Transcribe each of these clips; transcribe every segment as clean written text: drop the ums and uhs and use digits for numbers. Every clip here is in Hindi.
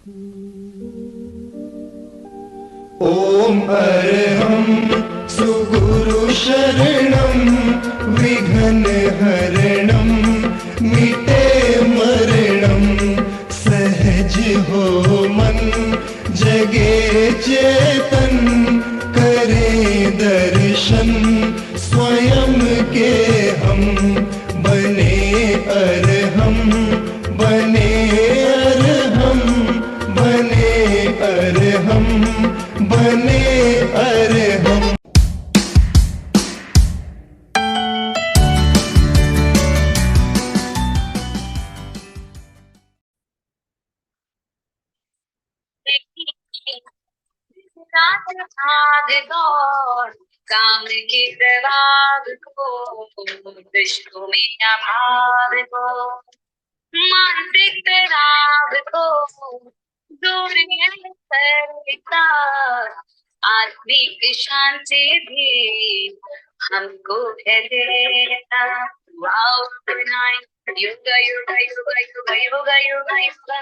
ॐ अर्हं सुगुरु शरणं विघ्नहरणं मिटे मरणं सहज हो मन जगे चेतन करे दर्शन स्वयं के हम बने अर्हम बने अर्हम बने अर्हम बने अर्हम। भाग दौड़ काम की दराग को विश्व में भाग को मानसिक तनाव को दूर करता आत्मिक शांति भी हमको है देता। वाओ tonight योगा योगा योगा योगा योगा योगा योगा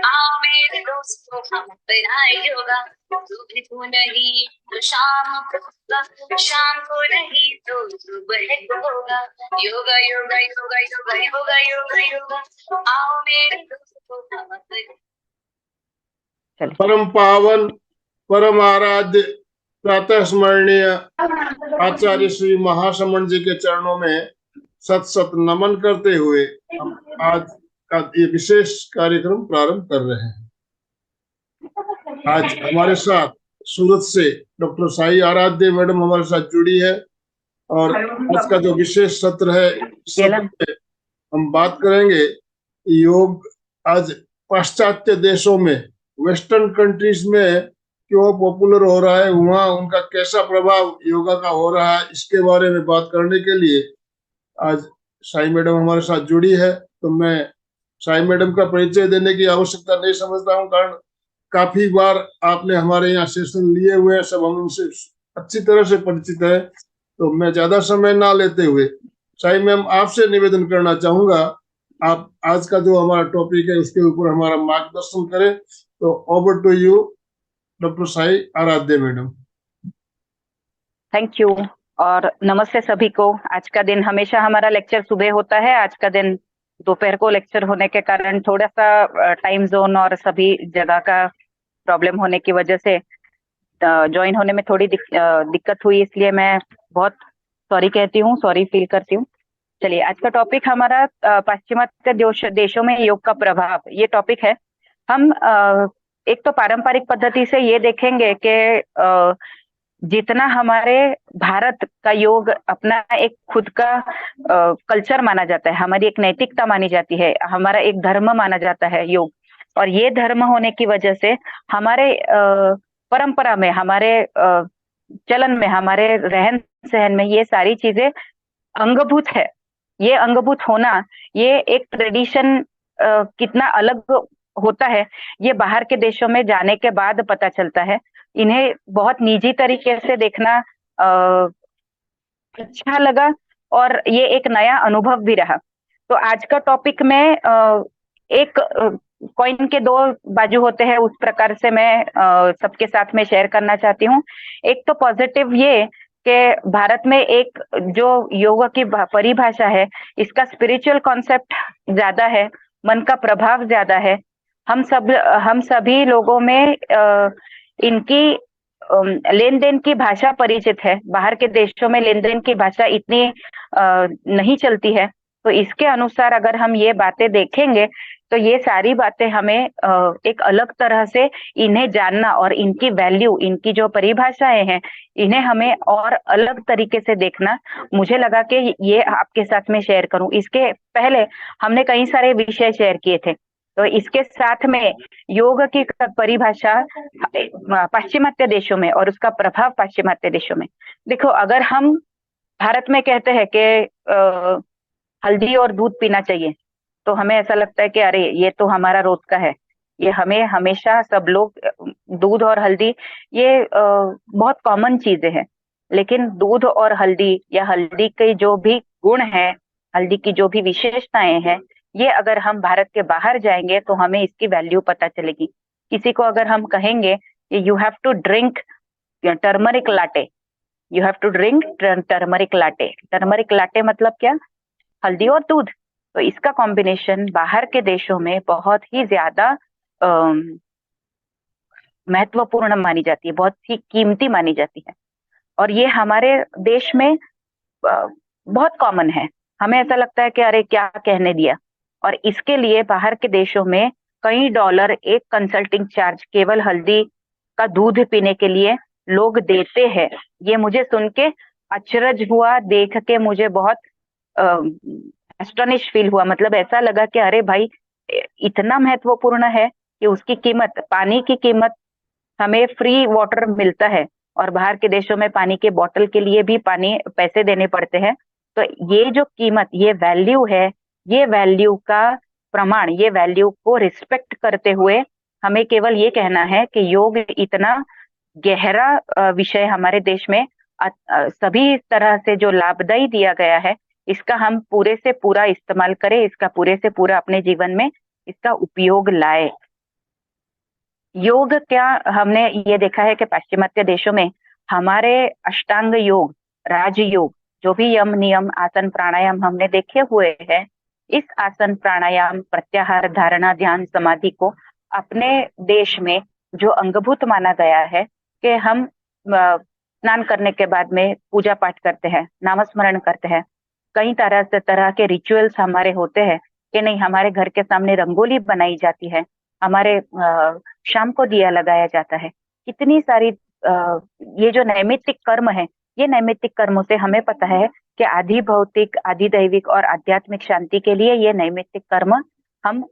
आओ मेरे दोस्तों हम बनाए योगा। सुबह को नहीं तो शाम को होगा, शाम को नहीं तो सुबह को होगा। योगा योगा योगा योगा योगा योगा योगा आओ मेरे दोस्तों हम परम पावन परम आराध्य प्रातः स्मरणीय आचार्य श्री महासमण जी के चरणों में सत सत नमन करते हुए हम आज का ये विशेष कार्यक्रम प्रारंभ कर रहे हैं। आज हमारे साथ सूरत से डॉक्टर साई आराध्य मैडम हमारे साथ जुड़ी है और आज का जो विशेष सत्र है इस सत्र में हम बात करेंगे योग आज पाश्चात्य देशों में वेस्टर्न कंट्रीज में क्यों पॉपुलर हो रहा है, वहाँ उनका कैसा प्रभाव योगा का हो रहा है, इसके बारे में बात करने के लिए आज साई मैडम हमारे साथ जुड़ी है। तो मैं साई मैडम का परिचय देने की आवश्यकता नहीं समझता हूँ, कारण काफी बार आपने हमारे यहाँ सेशन लिए हुए हैं, सब हम उनसे अच्छी तरह से परिचित है। तो मैं ज्यादा समय ना लेते हुए साई मैम आपसे निवेदन करना चाहूंगा, आप आज का जो हमारा टॉपिक है उसके ऊपर हमारा मार्गदर्शन करें। तो over to you doctor Sai Aaradhya madam. Thank you और नमस्ते सभी को। आज का दिन हमेशा हमारा लेक्चर सुबह होता है, आज का दिन दोपहर को लेक्चर होने के कारण थोड़ा सा टाइम जोन और सभी जगह का प्रॉब्लम होने की वजह से ज्वाइन होने में थोड़ी दिक्कत हुई, इसलिए मैं बहुत सॉरी कहती हूँ, सॉरी फील करती हूँ। चलिए, आज का टॉपिक हमारा पाश्चिमात्य देशों में योग का प्रभाव, ये टॉपिक है। हम एक तो पारंपरिक पद्धति से ये देखेंगे कि जितना हमारे भारत का योग अपना एक खुद का कल्चर माना जाता है, हमारी एक नैतिकता मानी जाती है, हमारा एक धर्म माना जाता है योग, और ये धर्म होने की वजह से हमारे परंपरा में, हमारे चलन में, हमारे रहन सहन में ये सारी चीजें अंगभूत है। ये अंगभूत होना, ये एक ट्रेडिशन कितना अलग होता है, ये बाहर के देशों में जाने के बाद पता चलता है। इन्हें बहुत निजी तरीके से देखना अच्छा लगा और ये एक नया अनुभव भी रहा। तो आज का टॉपिक में एक कॉइन के दो बाजू होते हैं, उस प्रकार से मैं सबके साथ में शेयर करना चाहती हूँ। एक तो पॉजिटिव ये कि भारत में एक जो योग की परिभाषा है, इसका स्पिरिचुअल कॉन्सेप्ट ज्यादा है, मन का प्रभाव ज्यादा है। हम सभी लोगों में इनकी लेन देन की भाषा परिचित है। बाहर के देशों में लेन देन की भाषा इतनी नहीं चलती है। तो इसके अनुसार अगर हम ये बातें देखेंगे तो ये सारी बातें हमें एक अलग तरह से इन्हें जानना और इनकी वैल्यू, इनकी जो परिभाषाएं हैं, इन्हें हमें और अलग तरीके से देखना मुझे लगा कि ये आपके साथ में शेयर करूं। इसके पहले हमने कई सारे विषय शेयर किए थे, तो इसके साथ में योग की परिभाषा पाश्चिमात्य देशों में और उसका प्रभाव पाश्चिमात्य देशों में। देखो, अगर हम भारत में कहते हैं कि हल्दी और दूध पीना चाहिए, तो हमें ऐसा लगता है कि अरे ये तो हमारा रोज का है, ये हमें हमेशा सब लोग दूध और हल्दी ये बहुत कॉमन चीजें हैं। लेकिन दूध और हल्दी या हल्दी के जो भी गुण है, हल्दी की जो भी विशेषताएं हैं, ये अगर हम भारत के बाहर जाएंगे तो हमें इसकी वैल्यू पता चलेगी। किसी को अगर हम कहेंगे कि you have to drink turmeric latte, you have to drink turmeric latte, turmeric latte मतलब क्या, हल्दी और दूध। तो इसका कॉम्बिनेशन बाहर के देशों में बहुत ही ज्यादा महत्वपूर्ण मानी जाती है, बहुत ही कीमती मानी जाती है। और ये हमारे देश में बहुत कॉमन है। हमें ऐसा लगता है कि अरे क्या कहने दिया, और इसके लिए बाहर के देशों में कई डॉलर एक कंसल्टिंग चार्ज केवल हल्दी का दूध पीने के लिए लोग देते हैं। ये मुझे सुन के अचरज हुआ, देख के मुझे बहुत एस्टोनिश फील हुआ। मतलब ऐसा लगा कि अरे भाई इतना महत्वपूर्ण है कि उसकी कीमत, पानी की कीमत, हमें फ्री वाटर मिलता है और बाहर के देशों में पानी के बोतल के लिए भी पानी पैसे देने पड़ते हैं। तो ये जो कीमत, ये वैल्यू है, ये वैल्यू का प्रमाण, ये वैल्यू को रिस्पेक्ट करते हुए हमें केवल ये कहना है कि योग इतना गहरा विषय हमारे देश में सभी तरह से जो लाभदायी दिया गया है, इसका हम पूरे से पूरा इस्तेमाल करें, इसका पूरे से पूरा अपने जीवन में इसका उपयोग लाए। योग क्या, हमने ये देखा है कि पाश्चिमात्य देशों में हमारे अष्टांग योग, राजयोग, जो भी यम नियम आसन प्राणायाम हमने देखे हुए हैं, इस आसन प्राणायाम प्रत्याहार धारणा ध्यान समाधि को अपने देश में जो अंगभूत माना गया है कि हम स्नान करने के बाद में पूजा पाठ करते हैं, नामस्मरण करते हैं, कई तरह के रिचुअल्स हमारे होते हैं कि नहीं, हमारे घर के सामने रंगोली बनाई जाती है, हमारे शाम को दिया लगाया जाता है, कितनी सारी ये जो नैमित्तिक कर्म है, ये नैमित्तिक कर्मों से हमें पता है कि आधि भौतिक, आधि दैविक और आध्यात्मिक शांति के लिए ये नैमित्तिक कर्म हम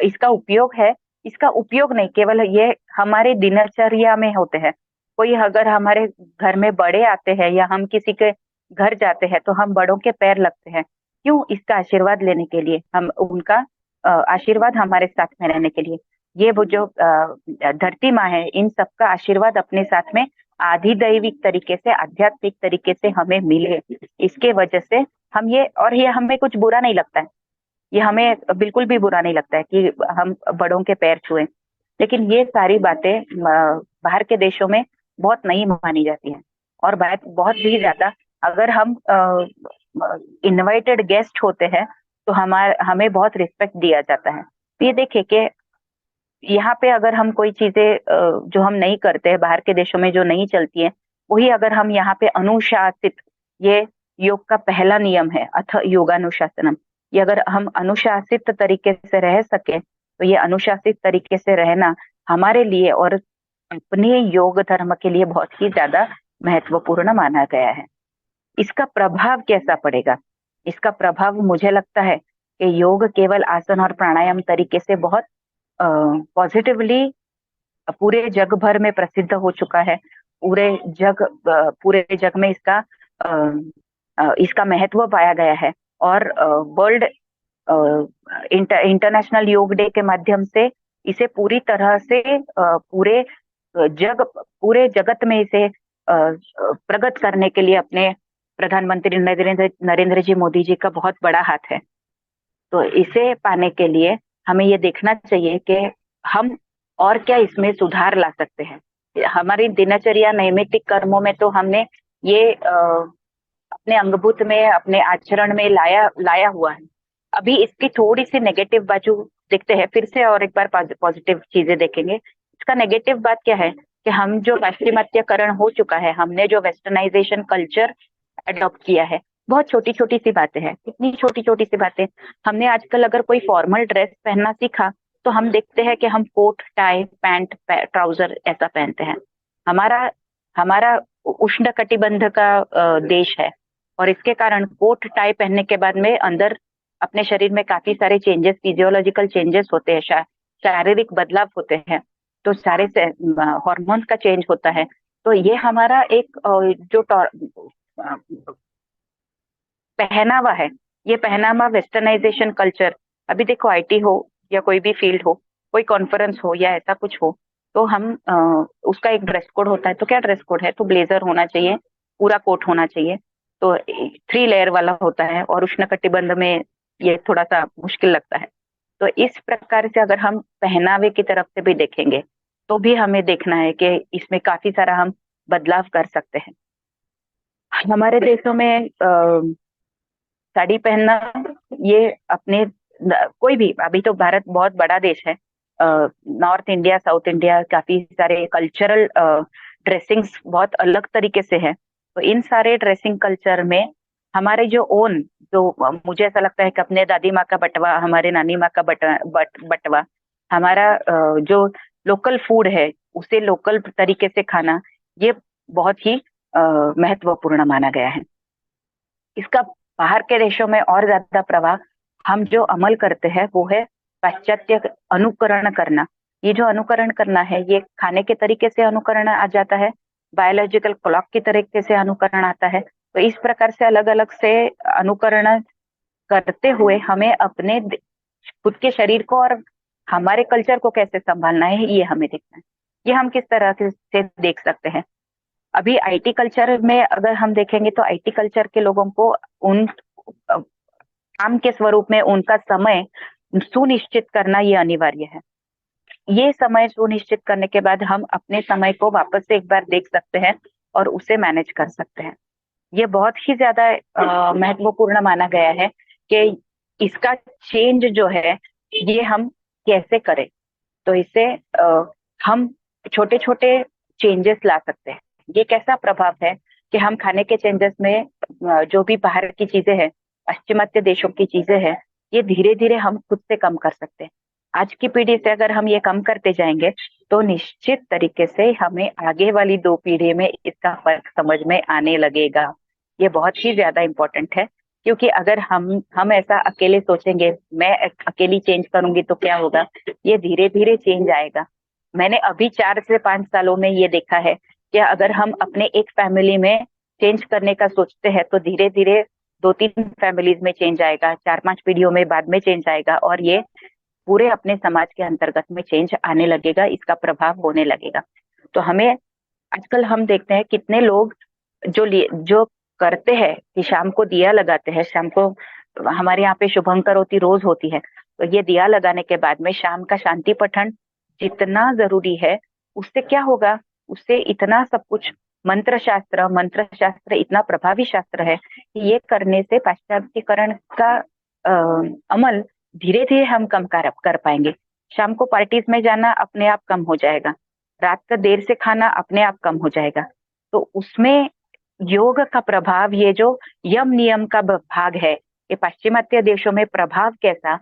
इसका उपयोग है। इसका उपयोग नहीं, केवल ये हमारे दिनचर्या में होते हैं। कोई अगर हमारे घर में बड़े आते हैं या हम किसी के घर जाते हैं तो हम बड़ों के पैर लगते हैं, क्यों? इसका आशीर्वाद लेने के लिए, हम उनका आशीर्वाद हमारे साथ में रहने के लिए। ये वो जो धरती माँ है, इन सबका आशीर्वाद अपने साथ में आधि दैविक तरीके से, आध्यात्मिक तरीके से हमें मिले, इसके वजह से हम ये, और ये हमें कुछ बुरा नहीं लगता है, ये हमें बिल्कुल भी बुरा नहीं लगता है कि हम बड़ों के पैर छुएं। लेकिन ये सारी बातें बाहर के देशों में बहुत नहीं मानी जाती हैं, और बात बहुत ही ज्यादा, अगर हम इनवाइटेड गेस्ट होते हैं तो हमें बहुत रिस्पेक्ट दिया जाता है। तो ये देखिए कि यहाँ पे अगर हम कोई चीजें जो हम नहीं करते हैं, बाहर के देशों में जो नहीं चलती है, वही अगर हम यहाँ पे अनुशासित, ये योग का पहला नियम है, अथ योगानुशासनम, ये अगर हम अनुशासित तरीके से रह सके तो ये अनुशासित तरीके से रहना हमारे लिए और अपने योग धर्म के लिए बहुत ही ज्यादा महत्वपूर्ण माना गया है। इसका प्रभाव कैसा पड़ेगा? इसका प्रभाव मुझे लगता है कि योग केवल आसन और प्राणायाम तरीके से बहुत पॉजिटिवली पूरे जग भर में प्रसिद्ध हो चुका है। पूरे जग में इसका महत्व पाया गया है, और वर्ल्ड इंटरनेशनल योग डे के माध्यम से इसे पूरी तरह से पूरे जगत में इसे प्रगट करने के लिए अपने प्रधानमंत्री नरेंद्र जी मोदी जी का बहुत बड़ा हाथ है। तो इसे पाने के लिए हमें ये देखना चाहिए कि हम और क्या इसमें सुधार ला सकते हैं। हमारी दिनचर्या नैमित्तिक कर्मों में तो हमने ये अपने अंगभूत में, अपने आचरण में लाया हुआ है। अभी इसकी थोड़ी सी नेगेटिव बाजू देखते हैं फिर से, और एक बार पॉजिटिव चीजें देखेंगे। इसका नेगेटिव बात क्या है कि हम जो पाश्चिमात्यकरण हो चुका है, हमने जो वेस्टर्नाइजेशन कल्चर अडॉप्ट किया है, बहुत छोटी छोटी सी बातें हैं, कितनी छोटी छोटी सी बातें। हमने आजकल अगर कोई फॉर्मल ड्रेस पहनना सीखा तो हम देखते हैं कि हम कोट टाई पैंट ट्राउजर ऐसा पहनते हैं। हमारा उष्ण कटिबंध का देश है, और इसके कारण कोट टाई पहनने के बाद में अंदर अपने शरीर में काफी सारे चेंजेस, फिजियोलॉजिकल चेंजेस होते हैं, शारीरिक बदलाव होते हैं, तो सारे हॉर्मोन्स का चेंज होता है। तो ये हमारा एक जो पहनावा है, ये पहनावा वेस्टर्नाइजेशन कल्चर, अभी देखो आईटी हो या कोई भी फील्ड हो, कोई कॉन्फ्रेंस हो या ऐसा कुछ हो, तो हम उसका एक ड्रेस कोड होता है। तो क्या ड्रेस कोड है? तो ब्लेजर होना चाहिए, पूरा कोट होना चाहिए, तो 3 लेयर वाला होता है, और उष्ण कटिबंध में ये थोड़ा सा मुश्किल लगता है। तो इस प्रकार से अगर हम पहनावे की तरफ से भी देखेंगे तो भी हमें देखना है कि इसमें काफी सारा हम बदलाव कर सकते हैं। हमारे देशों में साड़ी पहनना ये अपने कोई भी, अभी तो भारत बहुत बड़ा देश है, नॉर्थ इंडिया साउथ इंडिया काफी सारे कल्चरल ड्रेसिंग्स बहुत अलग तरीके से है। तो इन सारे ड्रेसिंग कल्चर में हमारे जो ओन, जो मुझे ऐसा लगता है कि अपने दादी माँ का बटवा, हमारे नानी माँ का बटवा, हमारा जो लोकल फूड है उसे लोकल तरीके से खाना, ये बहुत ही महत्वपूर्ण माना गया है। इसका बाहर के देशों में और ज्यादा प्रभाव हम जो अमल करते हैं वो है पाश्चात्य अनुकरण करना। ये जो अनुकरण करना है ये खाने के तरीके से अनुकरण आ जाता है, बायोलॉजिकल क्लॉक की तरीके से अनुकरण आता है। तो इस प्रकार से अलग अलग से अनुकरण करते हुए हमें अपने खुद के शरीर को और हमारे कल्चर को कैसे संभालना है ये हमें देखना है। ये हम किस तरह से देख सकते हैं। अभी आईटी कल्चर में अगर हम देखेंगे तो आईटी कल्चर के लोगों को उन काम के स्वरूप में उनका समय सुनिश्चित करना ये अनिवार्य है। ये समय सुनिश्चित करने के बाद हम अपने समय को वापस से एक बार देख सकते हैं और उसे मैनेज कर सकते हैं। ये बहुत ही ज्यादा महत्वपूर्ण माना गया है कि इसका चेंज जो है ये हम कैसे करें। तो इससे हम छोटे छोटे चेंजेस ला सकते हैं। ये कैसा प्रभाव है कि हम खाने के चेंजेस में जो भी बाहर की चीजें हैं, पश्चिमात्य देशों की चीजें हैं, ये धीरे धीरे हम खुद से कम कर सकते हैं। आज की पीढ़ी से अगर हम ये कम करते जाएंगे तो निश्चित तरीके से हमें आगे वाली 2 पीढ़ी में इसका फर्क समझ में आने लगेगा। ये बहुत ही ज्यादा इम्पोर्टेंट है, क्योंकि अगर हम ऐसा अकेले सोचेंगे, मैं अकेली चेंज करूंगी तो क्या होगा, ये धीरे धीरे चेंज आएगा। मैंने अभी 4 से 5 सालों में ये देखा है कि अगर हम अपने एक फैमिली में चेंज करने का सोचते हैं तो धीरे धीरे 2-3 फैमिलीज में चेंज आएगा, 4-5 पीढ़ियों में बाद में चेंज आएगा और ये पूरे अपने समाज के अंतर्गत में चेंज आने लगेगा, इसका प्रभाव होने लगेगा। तो हमें आजकल हम देखते हैं कितने लोग जो करते हैं कि शाम को दिया लगाते हैं, शाम को हमारे यहाँ पे शुभंकरोती रोज होती है, तो ये दिया लगाने के बाद में शाम का शांति पठन जितना जरूरी है, उससे क्या होगा, उससे इतना सब कुछ मंत्र शास्त्र इतना प्रभावी शास्त्र है कि ये करने से पाश्चात्यकरण का अमल धीरे धीरे हम कम कर पाएंगे। शाम को पार्टीज में जाना अपने आप कम हो जाएगा, रात का देर से खाना अपने आप कम हो जाएगा। तो उसमें योग का प्रभाव, ये जो यम नियम का भाग है, ये पाश्चिमात्य देशों में प्रभाव कैसा,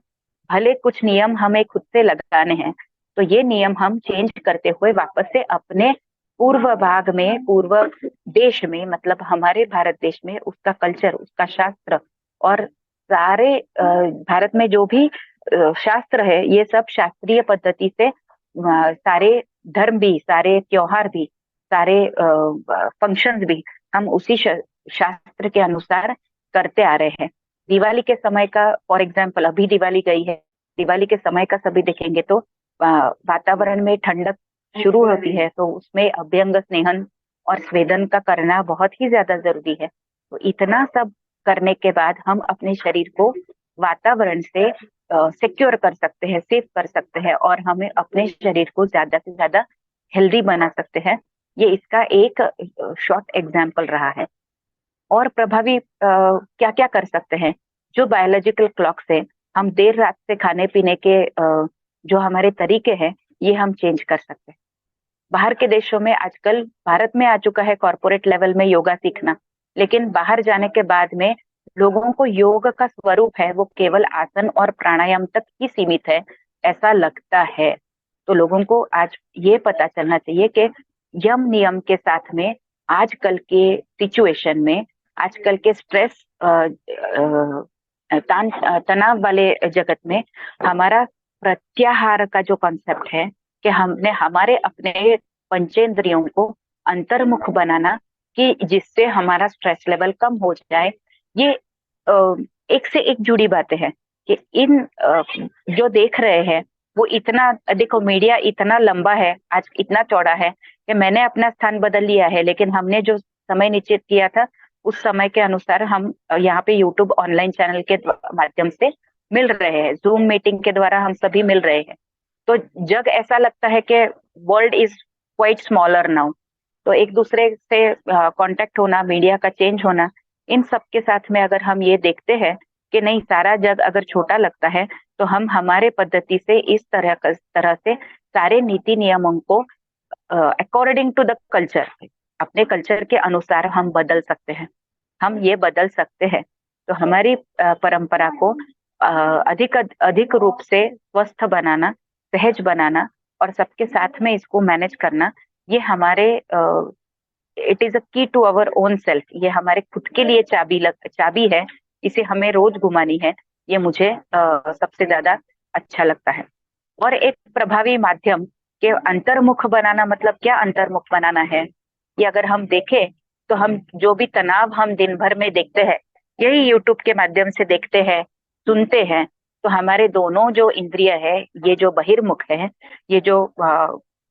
भले कुछ नियम हमें खुद से लगाने हैं, तो ये नियम हम चेंज करते हुए वापस से अपने पूर्व भाग में, पूर्व देश में, मतलब हमारे भारत देश में उसका कल्चर, उसका शास्त्र और सारे भारत में जो भी शास्त्र है, ये सब शास्त्रीय पद्धति से सारे धर्म भी, सारे त्योहार भी, सारे फंक्शंस भी हम उसी शास्त्र के अनुसार करते आ रहे हैं। दिवाली के समय का फॉर एग्जाम्पल, अभी दिवाली गई है, दिवाली के समय का सभी देखेंगे तो वातावरण में ठंडक शुरू होती है, तो उसमें अभ्यंग स्नेहन और स्वेदन का करना बहुत ही ज्यादा जरूरी है। तो इतना सब करने के बाद हम अपने शरीर को वातावरण से सिक्योर कर सकते हैं, सेफ कर सकते हैं और हमें अपने शरीर को ज्यादा से ज्यादा हेल्दी बना सकते हैं। ये इसका एक शॉर्ट एग्जाम्पल रहा है। और प्रभावी क्या क्या कर सकते हैं, जो बायोलॉजिकल क्लॉक से हम देर रात से खाने पीने के जो हमारे तरीके हैं ये हम चेंज कर सकते हैं। बाहर के देशों में आजकल, भारत में आ चुका है कॉर्पोरेट लेवल में योगा सीखना, लेकिन बाहर जाने के बाद में लोगों को योग का स्वरूप है वो केवल आसन और प्राणायाम तक ही सीमित है, ऐसा लगता है। तो लोगों को आज ये पता चलना चाहिए कि यम नियम के साथ में आजकल के सिचुएशन में, आजकल के स्ट्रेस तनाव वाले जगत में हमारा प्रत्याहार का जो कॉन्सेप्ट है कि हमने हमारे अपने पंचेंद्रियों को अंतर्मुख बनाना, कि जिससे हमारा स्ट्रेस लेवल कम हो जाए, ये एक से एक जुड़ी बातें हैं कि इन जो देख रहे हैं वो इतना, देखो मीडिया इतना लंबा है, आज इतना चौड़ा है कि मैंने अपना स्थान बदल लिया है, लेकिन हमने जो समय निश्चित किया था उस समय के अनुसार हम यहाँ पे यूट्यूब ऑनलाइन चैनल के माध्यम से मिल रहे हैं, जूम मीटिंग के द्वारा हम सभी मिल रहे हैं। तो जग ऐसा लगता है कि world is quite smaller now. तो एक दूसरे से कांटेक्ट होना, मीडिया का चेंज होना, इन सब के साथ में अगर हम ये देखते हैं कि नहीं, सारा जग अगर छोटा लगता है, तो हम हमारे पद्धति से इस तरह से सारे नीति नियमों को अकॉर्डिंग टू द कल्चर, अपने कल्चर के अनुसार हम बदल सकते हैं। हम ये बदल सकते हैं तो हमारी परंपरा को अधिक अधिक रूप से स्वस्थ बनाना, सहज बनाना और सबके साथ में इसको मैनेज करना, ये हमारे इट इज अ की टू अवर ओन सेल्फ। ये हमारे खुद के लिए चाबी है, इसे हमें रोज घुमानी है। ये मुझे सबसे ज्यादा अच्छा लगता है। और एक प्रभावी माध्यम के अंतर्मुख बनाना, मतलब क्या अंतर्मुख बनाना है, ये अगर हम देखें तो हम जो भी तनाव हम दिन भर में देखते हैं, यही यूट्यूब के माध्यम से देखते हैं, सुनते हैं। तो हमारे दोनों जो इंद्रिय है, ये जो बहिर्मुख है, ये जो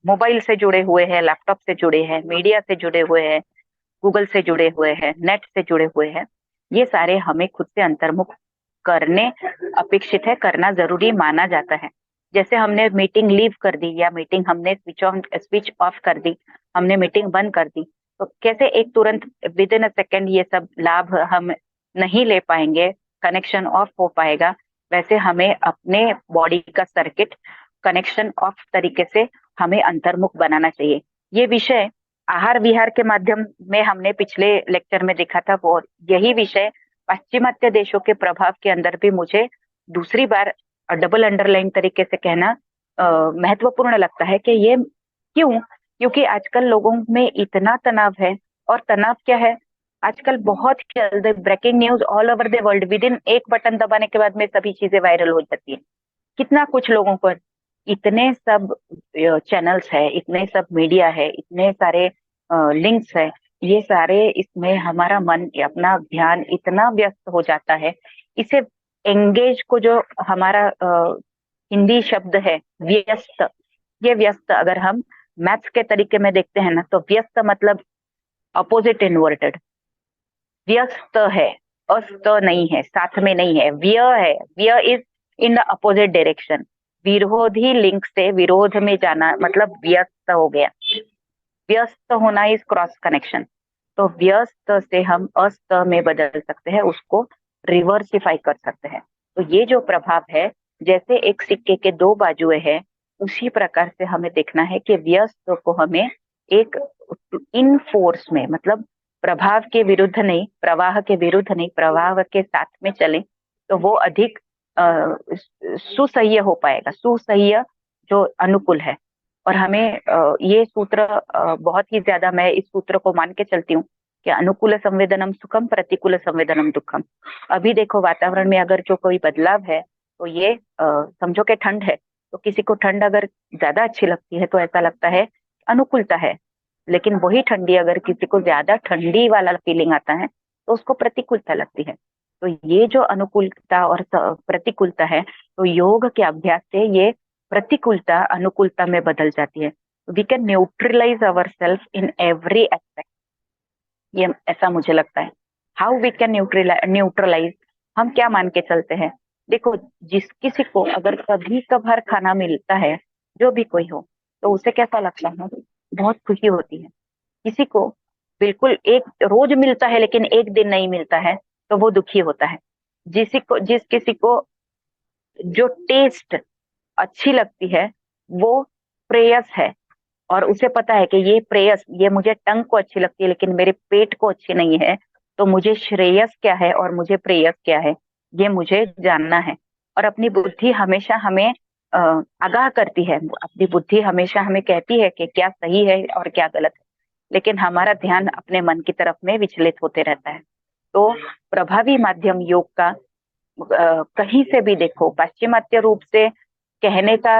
मोबाइल से जुड़े हुए हैं, लैपटॉप से जुड़े हैं, मीडिया से जुड़े हुए हैं, गूगल से जुड़े हुए हैं, नेट से जुड़े हुए हैं, ये सारे हमें खुद से अंतर्मुख करने अपेक्षित है, करना जरूरी माना जाता है। जैसे हमने मीटिंग लीव कर दी या मीटिंग हमने स्विच ऑफ कर दी, हमने मीटिंग बंद कर दी, तो कैसे एक तुरंत विद इन अ सेकेंड ये सब लाभ हम नहीं ले पाएंगे, कनेक्शन ऑफ हो पाएगा, वैसे हमें अपने बॉडी का सर्किट कनेक्शन ऑफ तरीके से हमें अंतर्मुख बनाना चाहिए। ये विषय आहार विहार के माध्यम में हमने पिछले लेक्चर में देखा था, वो यही विषय पाश्चिमात्य देशों के प्रभाव के अंदर भी मुझे दूसरी बार डबल अंडरलाइन तरीके से कहना महत्वपूर्ण लगता है कि ये क्यों, क्योंकि आजकल लोगों में इतना तनाव है। और तनाव क्या है, आजकल बहुत जल्दी breaking news all over the world, within एक बटन दबाने के बाद में सभी चीजें वायरल हो जाती है। कितना कुछ लोगों को, इतने सब चैनल्स है, इतने सब मीडिया है, इतने सारे लिंक्स है, ये सारे, इसमें हमारा मन, अपना ध्यान इतना व्यस्त हो जाता है। इसे एंगेज को जो हमारा हिंदी शब्द है व्यस्त, ये व्यस्त अगर हम मैथ्स के तरीके में देखते हैं ना, तो व्यस्त मतलब अपोजिट इनवर्टेड, व्यस्त है, अस्त नहीं है, साथ में नहीं है, व्यय है, व्यय is in the opposite direction, विरोधी लिंक से विरोध में जाना मतलब व्यस्त हो गया। व्यस्त होना इज क्रॉस कनेक्शन। तो व्यस्त से हम अस्त में बदल सकते हैं, उसको रिवर्सिफाई कर सकते हैं। तो ये जो प्रभाव है, जैसे एक सिक्के के दो बाजुएं हैं, उसी प्रकार से हमें देखना है कि व्यस्त को हमें एक इन फोर्स में, मतलब प्रभाव के विरुद्ध नहीं, प्रवाह के विरुद्ध नहीं, प्रवाह के साथ में चले, तो वो अधिक सुसह्य हो पाएगा, सुसह्य जो अनुकूल है। और हमें ये सूत्र बहुत ही ज्यादा, मैं इस सूत्र को मान के चलती हूँ कि अनुकूल संवेदनम सुखम, प्रतिकूल संवेदनम दुखम। अभी देखो वातावरण में अगर जो कोई बदलाव है, तो ये समझो कि ठंड है, तो किसी को ठंड अगर ज्यादा अच्छी लगती है तो ऐसा लगता है अनुकूलता है, लेकिन वही ठंडी अगर किसी को ज्यादा ठंडी वाला फीलिंग आता है तो उसको प्रतिकूलता लगती है। तो ये जो अनुकूलता और प्रतिकूलता है, तो योग के अभ्यास से ये प्रतिकूलता अनुकूलता में बदल जाती है। We can neutralise our self in every aspect, ये ऐसा मुझे लगता है। हाउ वी कैन न्यूट्रलाइज, हम क्या मान के चलते हैं, देखो जिस किसी को अगर कभी कभार खाना मिलता है, जो भी कोई हो, तो उसे कैसा लगता है, बहुत खुशी होती है। किसी को बिल्कुल एक रोज मिलता है लेकिन एक दिन नहीं मिलता है, तो वो दुखी होता है। जिस किसी को जो टेस्ट अच्छी लगती है, वो प्रेयस है, और उसे पता है कि ये प्रेयस, ये मुझे टंग को अच्छी लगती है लेकिन मेरे पेट को अच्छी नहीं है, तो मुझे श्रेयस क्या है और मुझे प्रेयस क्या है, ये मुझे जानना है। और अपनी बुद्धि हमेशा हमें आगाह करती है, अपनी बुद्धि हमेशा हमें कहती है कि क्या सही है और क्या गलत है, लेकिन हमारा ध्यान अपने मन की तरफ में विचलित होते रहता है। तो प्रभावी माध्यम योग का कहीं से भी देखो, पाश्चिमात्य रूप से कहने का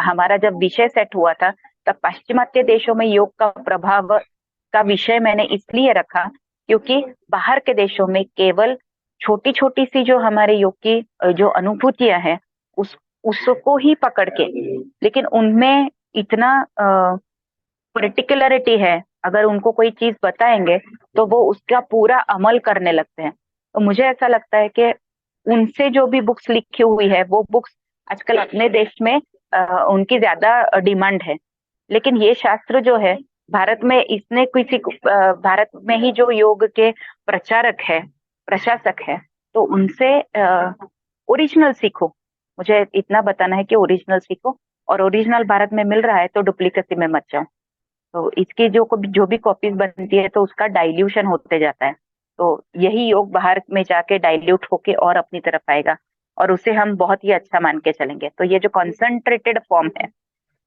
हमारा जब विषय सेट हुआ था, तब पाश्चिमात्य देशों में योग का प्रभाव का विषय मैंने इसलिए रखा क्योंकि बाहर के देशों में केवल छोटी छोटी सी जो हमारे योग की जो अनुभूतियां हैं, उसको ही पकड़ के, लेकिन उनमें इतना पर्टिकुलरिटी है, अगर उनको कोई चीज बताएंगे तो वो उसका पूरा अमल करने लगते हैं। तो मुझे ऐसा लगता है कि उनसे जो भी बुक्स लिखी हुई है वो बुक्स आजकल अपने देश में उनकी ज्यादा डिमांड है। लेकिन ये शास्त्र जो है भारत में, इसने किसी भारत में ही जो योग के प्रचारक है, प्रशासक है, तो उनसे ओरिजिनल सीखो। मुझे इतना बताना है कि ओरिजिनल सीखो, और ओरिजिनल भारत में मिल रहा है तो डुप्लीकेसी में मत जाओ। तो इसकी जो भी कॉपीज बनती है तो उसका डाइल्यूशन होते जाता है। तो यही योग बाहर में जाके डाइल्यूट होके और अपनी तरफ आएगा, और उसे हम बहुत ही अच्छा मान के चलेंगे। तो ये जो कॉन्सेंट्रेटेड फॉर्म है,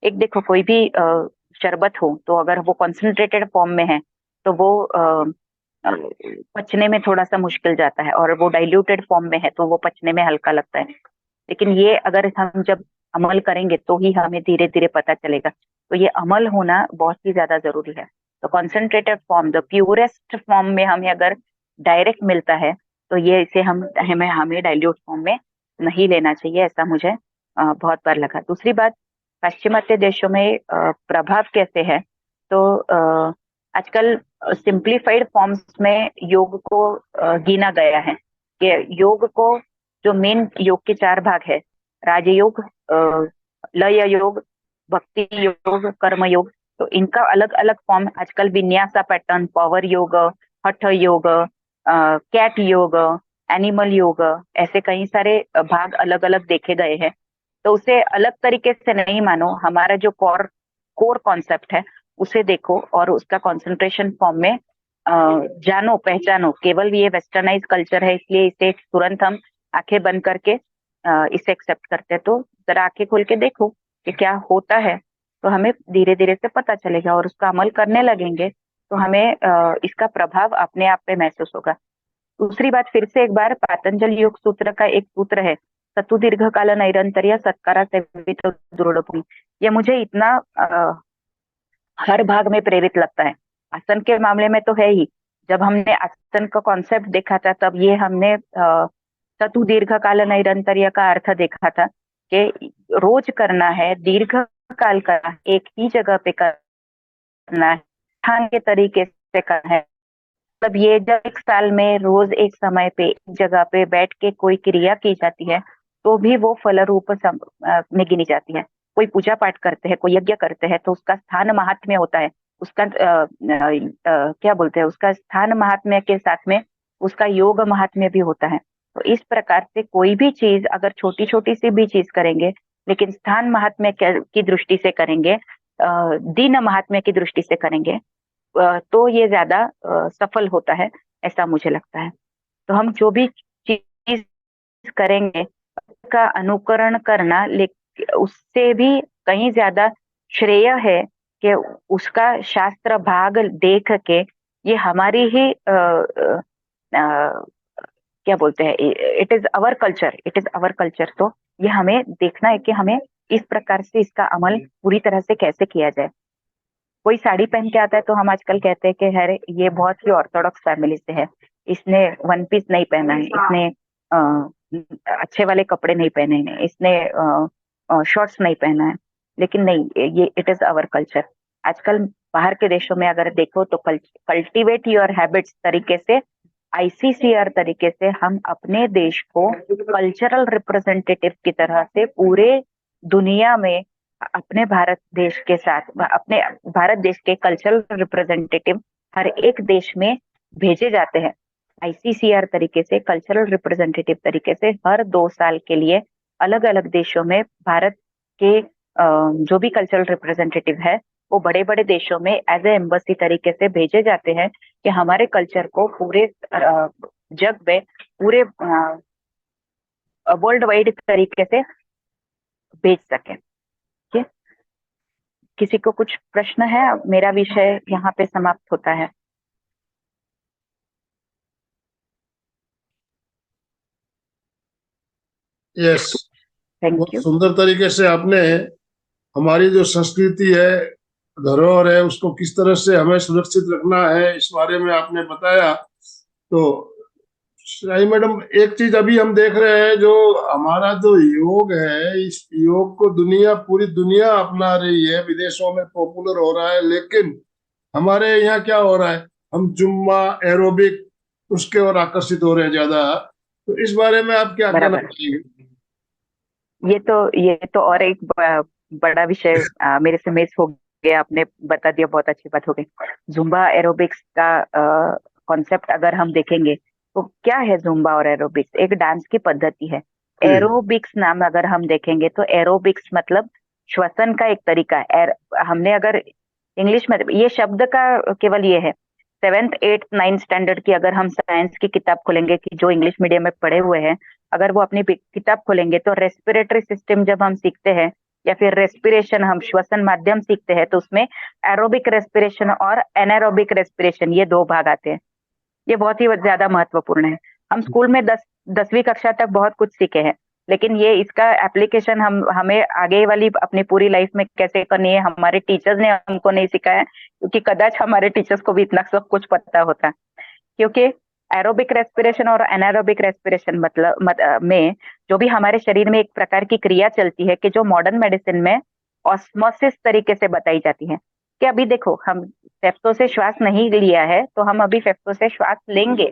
एक देखो कोई भी शरबत हो तो अगर वो कॉन्सेंट्रेटेड फॉर्म में है तो वो पचने में थोड़ा सा मुश्किल जाता है, और वो डाइल्यूटेड फॉर्म में है तो वो पचने में हल्का लगता है। लेकिन ये अगर हम जब अमल करेंगे तो ही हमें धीरे धीरे पता चलेगा। तो ये अमल होना बहुत ही ज्यादा जरूरी है। तो concentrated form, the purest form में हमें अगर डायरेक्ट मिलता है तो ये इसे हमें डाइल्यूट फॉर्म में नहीं लेना चाहिए, ऐसा मुझे बहुत बार लगा। दूसरी बात, पाश्चिमात्य देशों में प्रभाव कैसे है, तो आजकल सिंप्लीफाइड फॉर्म्स में योग को गिना गया है कि योग को, जो मेन योग के 4 भाग है, राजयोग, लय योग, भक्ति योग, कर्म योग, तो इनका अलग अलग फॉर्म आजकल विन्यासा पैटर्न, पावर योग, हठ योग, कैट योग, एनिमल योग, ऐसे कई सारे भाग अलग अलग देखे गए हैं। तो उसे अलग तरीके से नहीं मानो, हमारा जो कोर कॉन्सेप्ट है उसे देखो और उसका कंसंट्रेशन फॉर्म में जानो, पहचानो। केवल ये वेस्टर्नाइज कल्चर है इसलिए इसे तुरंत हम आंखें बंद करके इसे एक्सेप्ट करते हैं। तो जरा आंखें खोल के देखो कि क्या होता है, तो हमें धीरे धीरे से पता चलेगा, और उसका अमल करने लगेंगे तो हमें इसका प्रभाव अपने आप पे महसूस होगा। दूसरी बात, फिर से एक बार पातंजल योग सूत्र का एक सूत्र है, सतु दीर्घ काल नैरंतर्य सत्कारा सेवित दृढ़ भूमि। ये मुझे इतना हर भाग में प्रेरित लगता है। आसन के मामले में तो है ही, जब हमने आसन का कॉन्सेप्ट देखा था तब ये हमने सतु दीर्घ काल नैरंतर्य का अर्थ देखा था कि रोज करना है, दीर्घ काल करना है, एक ही जगह पे करना है, ध्यान के तरीके से करना है। तब ये जब एक साल में रोज एक समय पे एक जगह पे बैठ के कोई क्रिया की जाती है तो भी वो फल रूप में गिनी जाती है। कोई पूजा पाठ करते हैं, कोई यज्ञ करते हैं तो उसका स्थान महात्म्य होता है, उसका क्या बोलते हैं, उसका स्थान महात्म्य के साथ में उसका योग महात्म्य भी होता है। तो इस प्रकार से कोई भी चीज अगर छोटी छोटी सी भी चीज करेंगे लेकिन स्थान महात्म्य की दृष्टि से करेंगे, दिन महात्म्य की दृष्टि से करेंगे, तो ये ज्यादा सफल होता है, ऐसा मुझे लगता है। तो हम जो भी चीज करेंगे का अनुकरण करना, लेकिन उससे भी कहीं ज्यादा श्रेय है कि उसका शास्त्र भाग देख के ये हमारी ही क्या बोलते हैं, it is our culture, it is our culture. तो ये हमें देखना है कि हमें इस प्रकार से इसका अमल पूरी तरह से कैसे किया जाए। कोई साड़ी पहन के आता है तो हम आजकल कहते हैं कि अरे ये बहुत ही ऑर्थोडॉक्स फैमिली से है, इसने वन पीस नहीं पहना है, इसने अच्छे वाले कपड़े नहीं पहने हैं, इसने शॉर्ट्स नहीं पहना है। लेकिन नहीं, ये इट इज आवर कल्चर। आजकल बाहर के देशों में अगर देखो तो कल्टिवेट योर हैबिट्स तरीके से, आईसीसीआर तरीके से हम अपने देश को कल्चरल रिप्रेजेंटेटिव की तरह से पूरे दुनिया में अपने भारत देश के साथ, अपने भारत देश के कल्चरल रिप्रेजेंटेटिव हर एक देश में भेजे जाते हैं। आईसीसीआर तरीके से, कल्चरल रिप्रेजेंटेटिव तरीके से हर 2 साल के लिए अलग अलग देशों में भारत के जो भी कल्चरल रिप्रेजेंटेटिव है वो बड़े बड़े देशों में एज ए एम्बेसी तरीके से भेजे जाते हैं कि हमारे कल्चर को पूरे जग में, पूरे वर्ल्ड वाइड तरीके से भेज सके। किसी को कुछ प्रश्न है? मेरा विषय यहाँ पे समाप्त होता है। यस, थैंक बहुत यू। सुंदर तरीके से आपने हमारी जो संस्कृति है, धरोहर है, उसको किस तरह से हमें सुरक्षित रखना है इस बारे में आपने बताया। तो शाही मैडम, एक चीज अभी हम देख रहे हैं, जो हमारा जो योग है, इस योग को पूरी दुनिया अपना रही है, विदेशों में पॉपुलर हो रहा है, लेकिन हमारे यहाँ क्या हो रहा है, हम जुम्मा, एरोबिक उसके ओर आकर्षित हो रहे हैं ज्यादा। तो इस बारे में आप क्या कहना बराबर। चाहेंगे? ये तो और एक बड़ा विषय मेरे से मिस हो गया, आपने बता दिया, बहुत अच्छी बात हो गई। जुम्बा एरोबिक्स का कॉन्सेप्ट अगर हम देखेंगे तो क्या है जुम्बा और एरोबिक्स? एक डांस की पद्धति है। जी। एरोबिक्स नाम अगर हम देखेंगे तो एरोबिक्स मतलब श्वसन का एक तरीका है। हमने अगर इंग्लिश में ये शब्द का केवल ये है, 7th 8th 9th स्टैंडर्ड की अगर हम साइंस की किताब खोलेंगे, कि जो इंग्लिश मीडियम में पढ़े हुए हैं, अगर वो अपनी किताब खोलेंगे तो रेस्पिरेटरी सिस्टम जब हम सीखते हैं या फिर रेस्पिरेशन, हम श्वसन माध्यम सीखते हैं, तो उसमें एरोबिक रेस्पिरेशन और एनारोबिक रेस्पिरेशन, ये दो भाग आते हैं। ये बहुत ही ज्यादा महत्वपूर्ण है। हम स्कूल में 10वीं कक्षा तक बहुत कुछ सीखे हैं, लेकिन ये इसका एप्लीकेशन हमें आगे वाली अपनी पूरी लाइफ में कैसे करनी है, हमारे टीचर्स ने हमको नहीं सिखाया, क्योंकि कदाच हमारे टीचर्स को भी इतना सब कुछ पता होता। क्योंकि एरोबिक रेस्पिरेशन और एनारोबिक रेस्पिरेशन में जो भी हमारे शरीर में एक प्रकार की क्रिया चलती है, कि जो मॉडर्न मेडिसिन में ऑस्मोसिस तरीके से बताई जाती है। कि अभी देखो, हम फेफड़ों से श्वास नहीं लिया है, तो हम अभी फेफड़ों से श्वास लेंगे,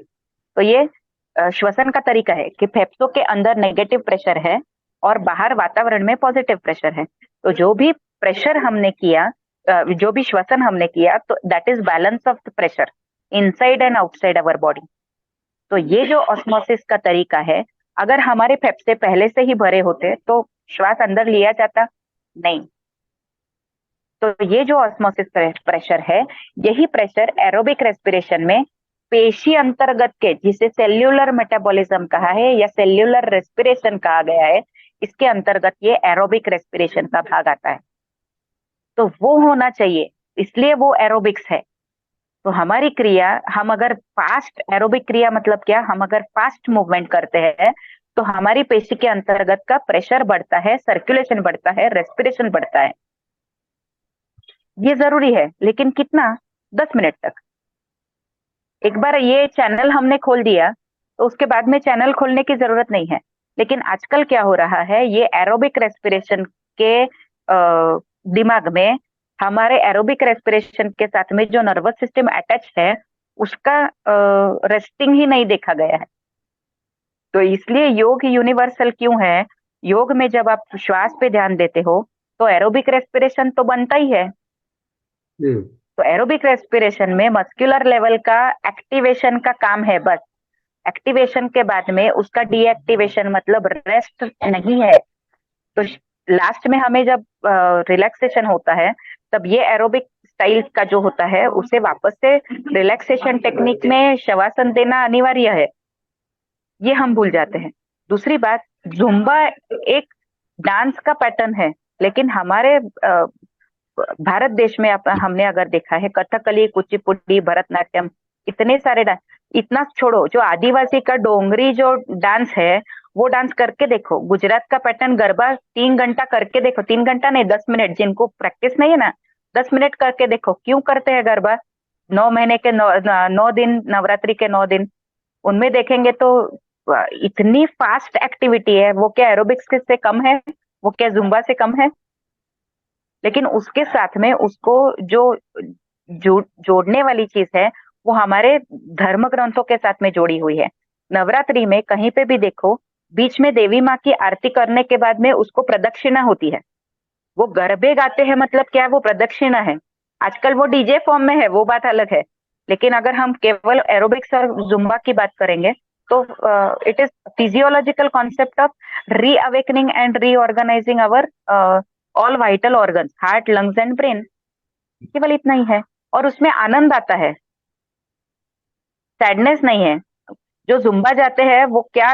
तो ये श्वसन का तरीका है कि फेफड़ों के अंदर नेगेटिव प्रेशर है और बाहर वातावरण में पॉजिटिव प्रेशर है। तो जो भी प्रेशर हमने किया, जो भी श्वसन हमने किया, तो that is balance of the pressure inside and outside our body. तो ये जो ऑस्मोसिस का तरीका है, अगर हमारे फेफड़े पहले से ही भरे होते तो श्वास अंदर लिया जाता नहीं। तो ये जो ऑस्मोसिस प्रेशर है, यही प्रेशर एरोबिक रेस्पिरेशन में पेशी अंतर्गत के, जिसे सेल्यूलर मेटाबॉलिज्म कहा है या सेल्यूलर रेस्पिरेशन कहा गया है, इसके अंतर्गत ये एरोबिक रेस्पिरेशन का भाग आता है। तो वो होना चाहिए, इसलिए वो एरोबिक्स है। तो हमारी क्रिया, हम अगर फास्ट एरोबिक क्रिया मतलब क्या, हम अगर फास्ट मूवमेंट करते हैं तो हमारी पेशी के अंतर्गत का प्रेशर बढ़ता है, सर्कुलेशन बढ़ता है, रेस्पिरेशन बढ़ता है। ये जरूरी है, लेकिन कितना? 10 मिनट तक। एक बार ये चैनल हमने खोल दिया तो उसके बाद में चैनल खोलने की जरूरत नहीं है। लेकिन आजकल क्या हो रहा है, ये एरोबिक रेस्पिरेशन के दिमाग में, हमारे एरोबिक रेस्पिरेशन के साथ में जो नर्वस सिस्टम अटैच है, उसका रेस्टिंग ही नहीं देखा गया है। तो इसलिए योग यूनिवर्सल क्यों है? योग में जब आप श्वास पे ध्यान देते हो तो एरोबिक रेस्पिरेशन तो बनता ही है। जी। तो एरोबिक रेस्पिरेशन में मस्कुलर लेवल का एक्टिवेशन का काम है बस। एक्टिवेशन के बाद में उसका डीएक्टिवेशन मतलब रेस्ट नहीं है। तो लास्ट में हमें जब रिलैक्सेशन होता है, तब ये एरोबिक स्टाइल का जो होता है, उसे वापस से रिलैक्सेशन टेक्निक में शवासन देना अनिवार्य है। ये हम भूल जाते हैं। दूसरी बात, जुम्बा एक डांस का पैटर्न है, लेकिन हमारे भारत देश में हमने अगर देखा है, कथकली, कुचिपुड़ी, भरतनाट्यम, इतने सारे डांस, इतना छोड़ो, जो आदिवासी का डोंगरी जो डांस है, वो डांस करके देखो। गुजरात का पैटर्न गरबा 3 घंटा करके देखो, 3 घंटा नहीं, 10 मिनट, जिनको प्रैक्टिस नहीं है ना, 10 मिनट करके देखो। क्यों करते हैं गरबा? 9 महीने के 9 दिन, नवरात्रि के 9 दिन, उनमें देखेंगे तो इतनी फास्ट एक्टिविटी है। वो क्या एरोबिक्स से कम है? वो क्या जुम्बा से कम है? लेकिन उसके साथ में उसको जो जोड़ने वाली चीज है, वो हमारे धर्म ग्रंथों के साथ में जोड़ी हुई है। नवरात्रि में कहीं पे भी देखो, बीच में देवी माँ की आरती करने के बाद में उसको प्रदक्षिणा होती है। वो गरबे गाते हैं मतलब क्या है? वो प्रदक्षिणा है। आजकल वो डीजे फॉर्म में है, वो बात अलग है। लेकिन अगर हम केवल एरोबिक्स और जुम्बा की बात करेंगे तो it is physiological concept of reawakening and reorganising our all vital organs, heart, lungs and brain. केवल इतना ही है, और उसमें आनंद आता है, सैडनेस नहीं है। जो जुम्बा जाते हैं वो क्या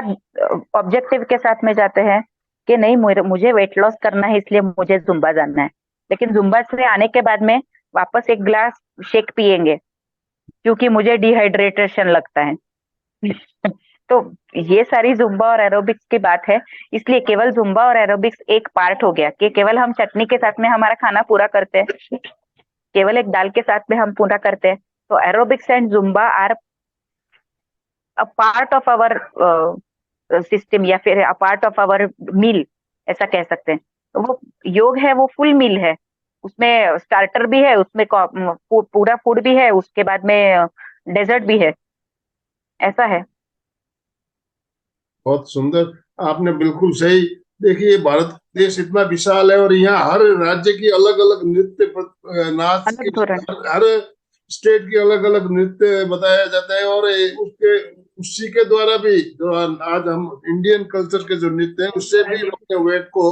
ऑब्जेक्टिव के साथ में जाते हैं, कि नहीं, मुझे वेट लॉस करना है, इसलिए मुझे जुम्बा जाना है। लेकिन जुम्बा से आने के बाद में वापस एक ग्लास शेक पियेंगे, क्योंकि मुझे डिहाइड्रेटेशन लगता है। तो ये सारी जुम्बा और एरोबिक्स की बात है। इसलिए केवल जुम्बा और एरोबिक्स एक पार्ट हो गया, कि केवल हम चटनी के साथ में हमारा खाना पूरा करते हैं, केवल एक दाल के साथ में हम पूरा करते हैं। तो aerobics and Zumba are a part of our system, या फिर a part of our meal, ऐसा कह सकते हैं। तो वो योग है, वो फुल मील है। उसमें स्टार्टर भी है, उसमें पूरा फूड भी है, उसके बाद में डेजर्ट भी है। ऐसा है। बहुत सुंदर। आपने बिल्कुल सही। देखिए, भारत देश इतना विशाल है और यहाँ हर राज्य की अलग अलग नृत्य नाच की, अलग धोरण। हर स्टेट की अलग अलग नृत्य बताया जाता है। और उसके उसी के द्वारा भी जो आज हम इंडियन कल्चर के जो नृत्य है उससे भी हम अपने वेट को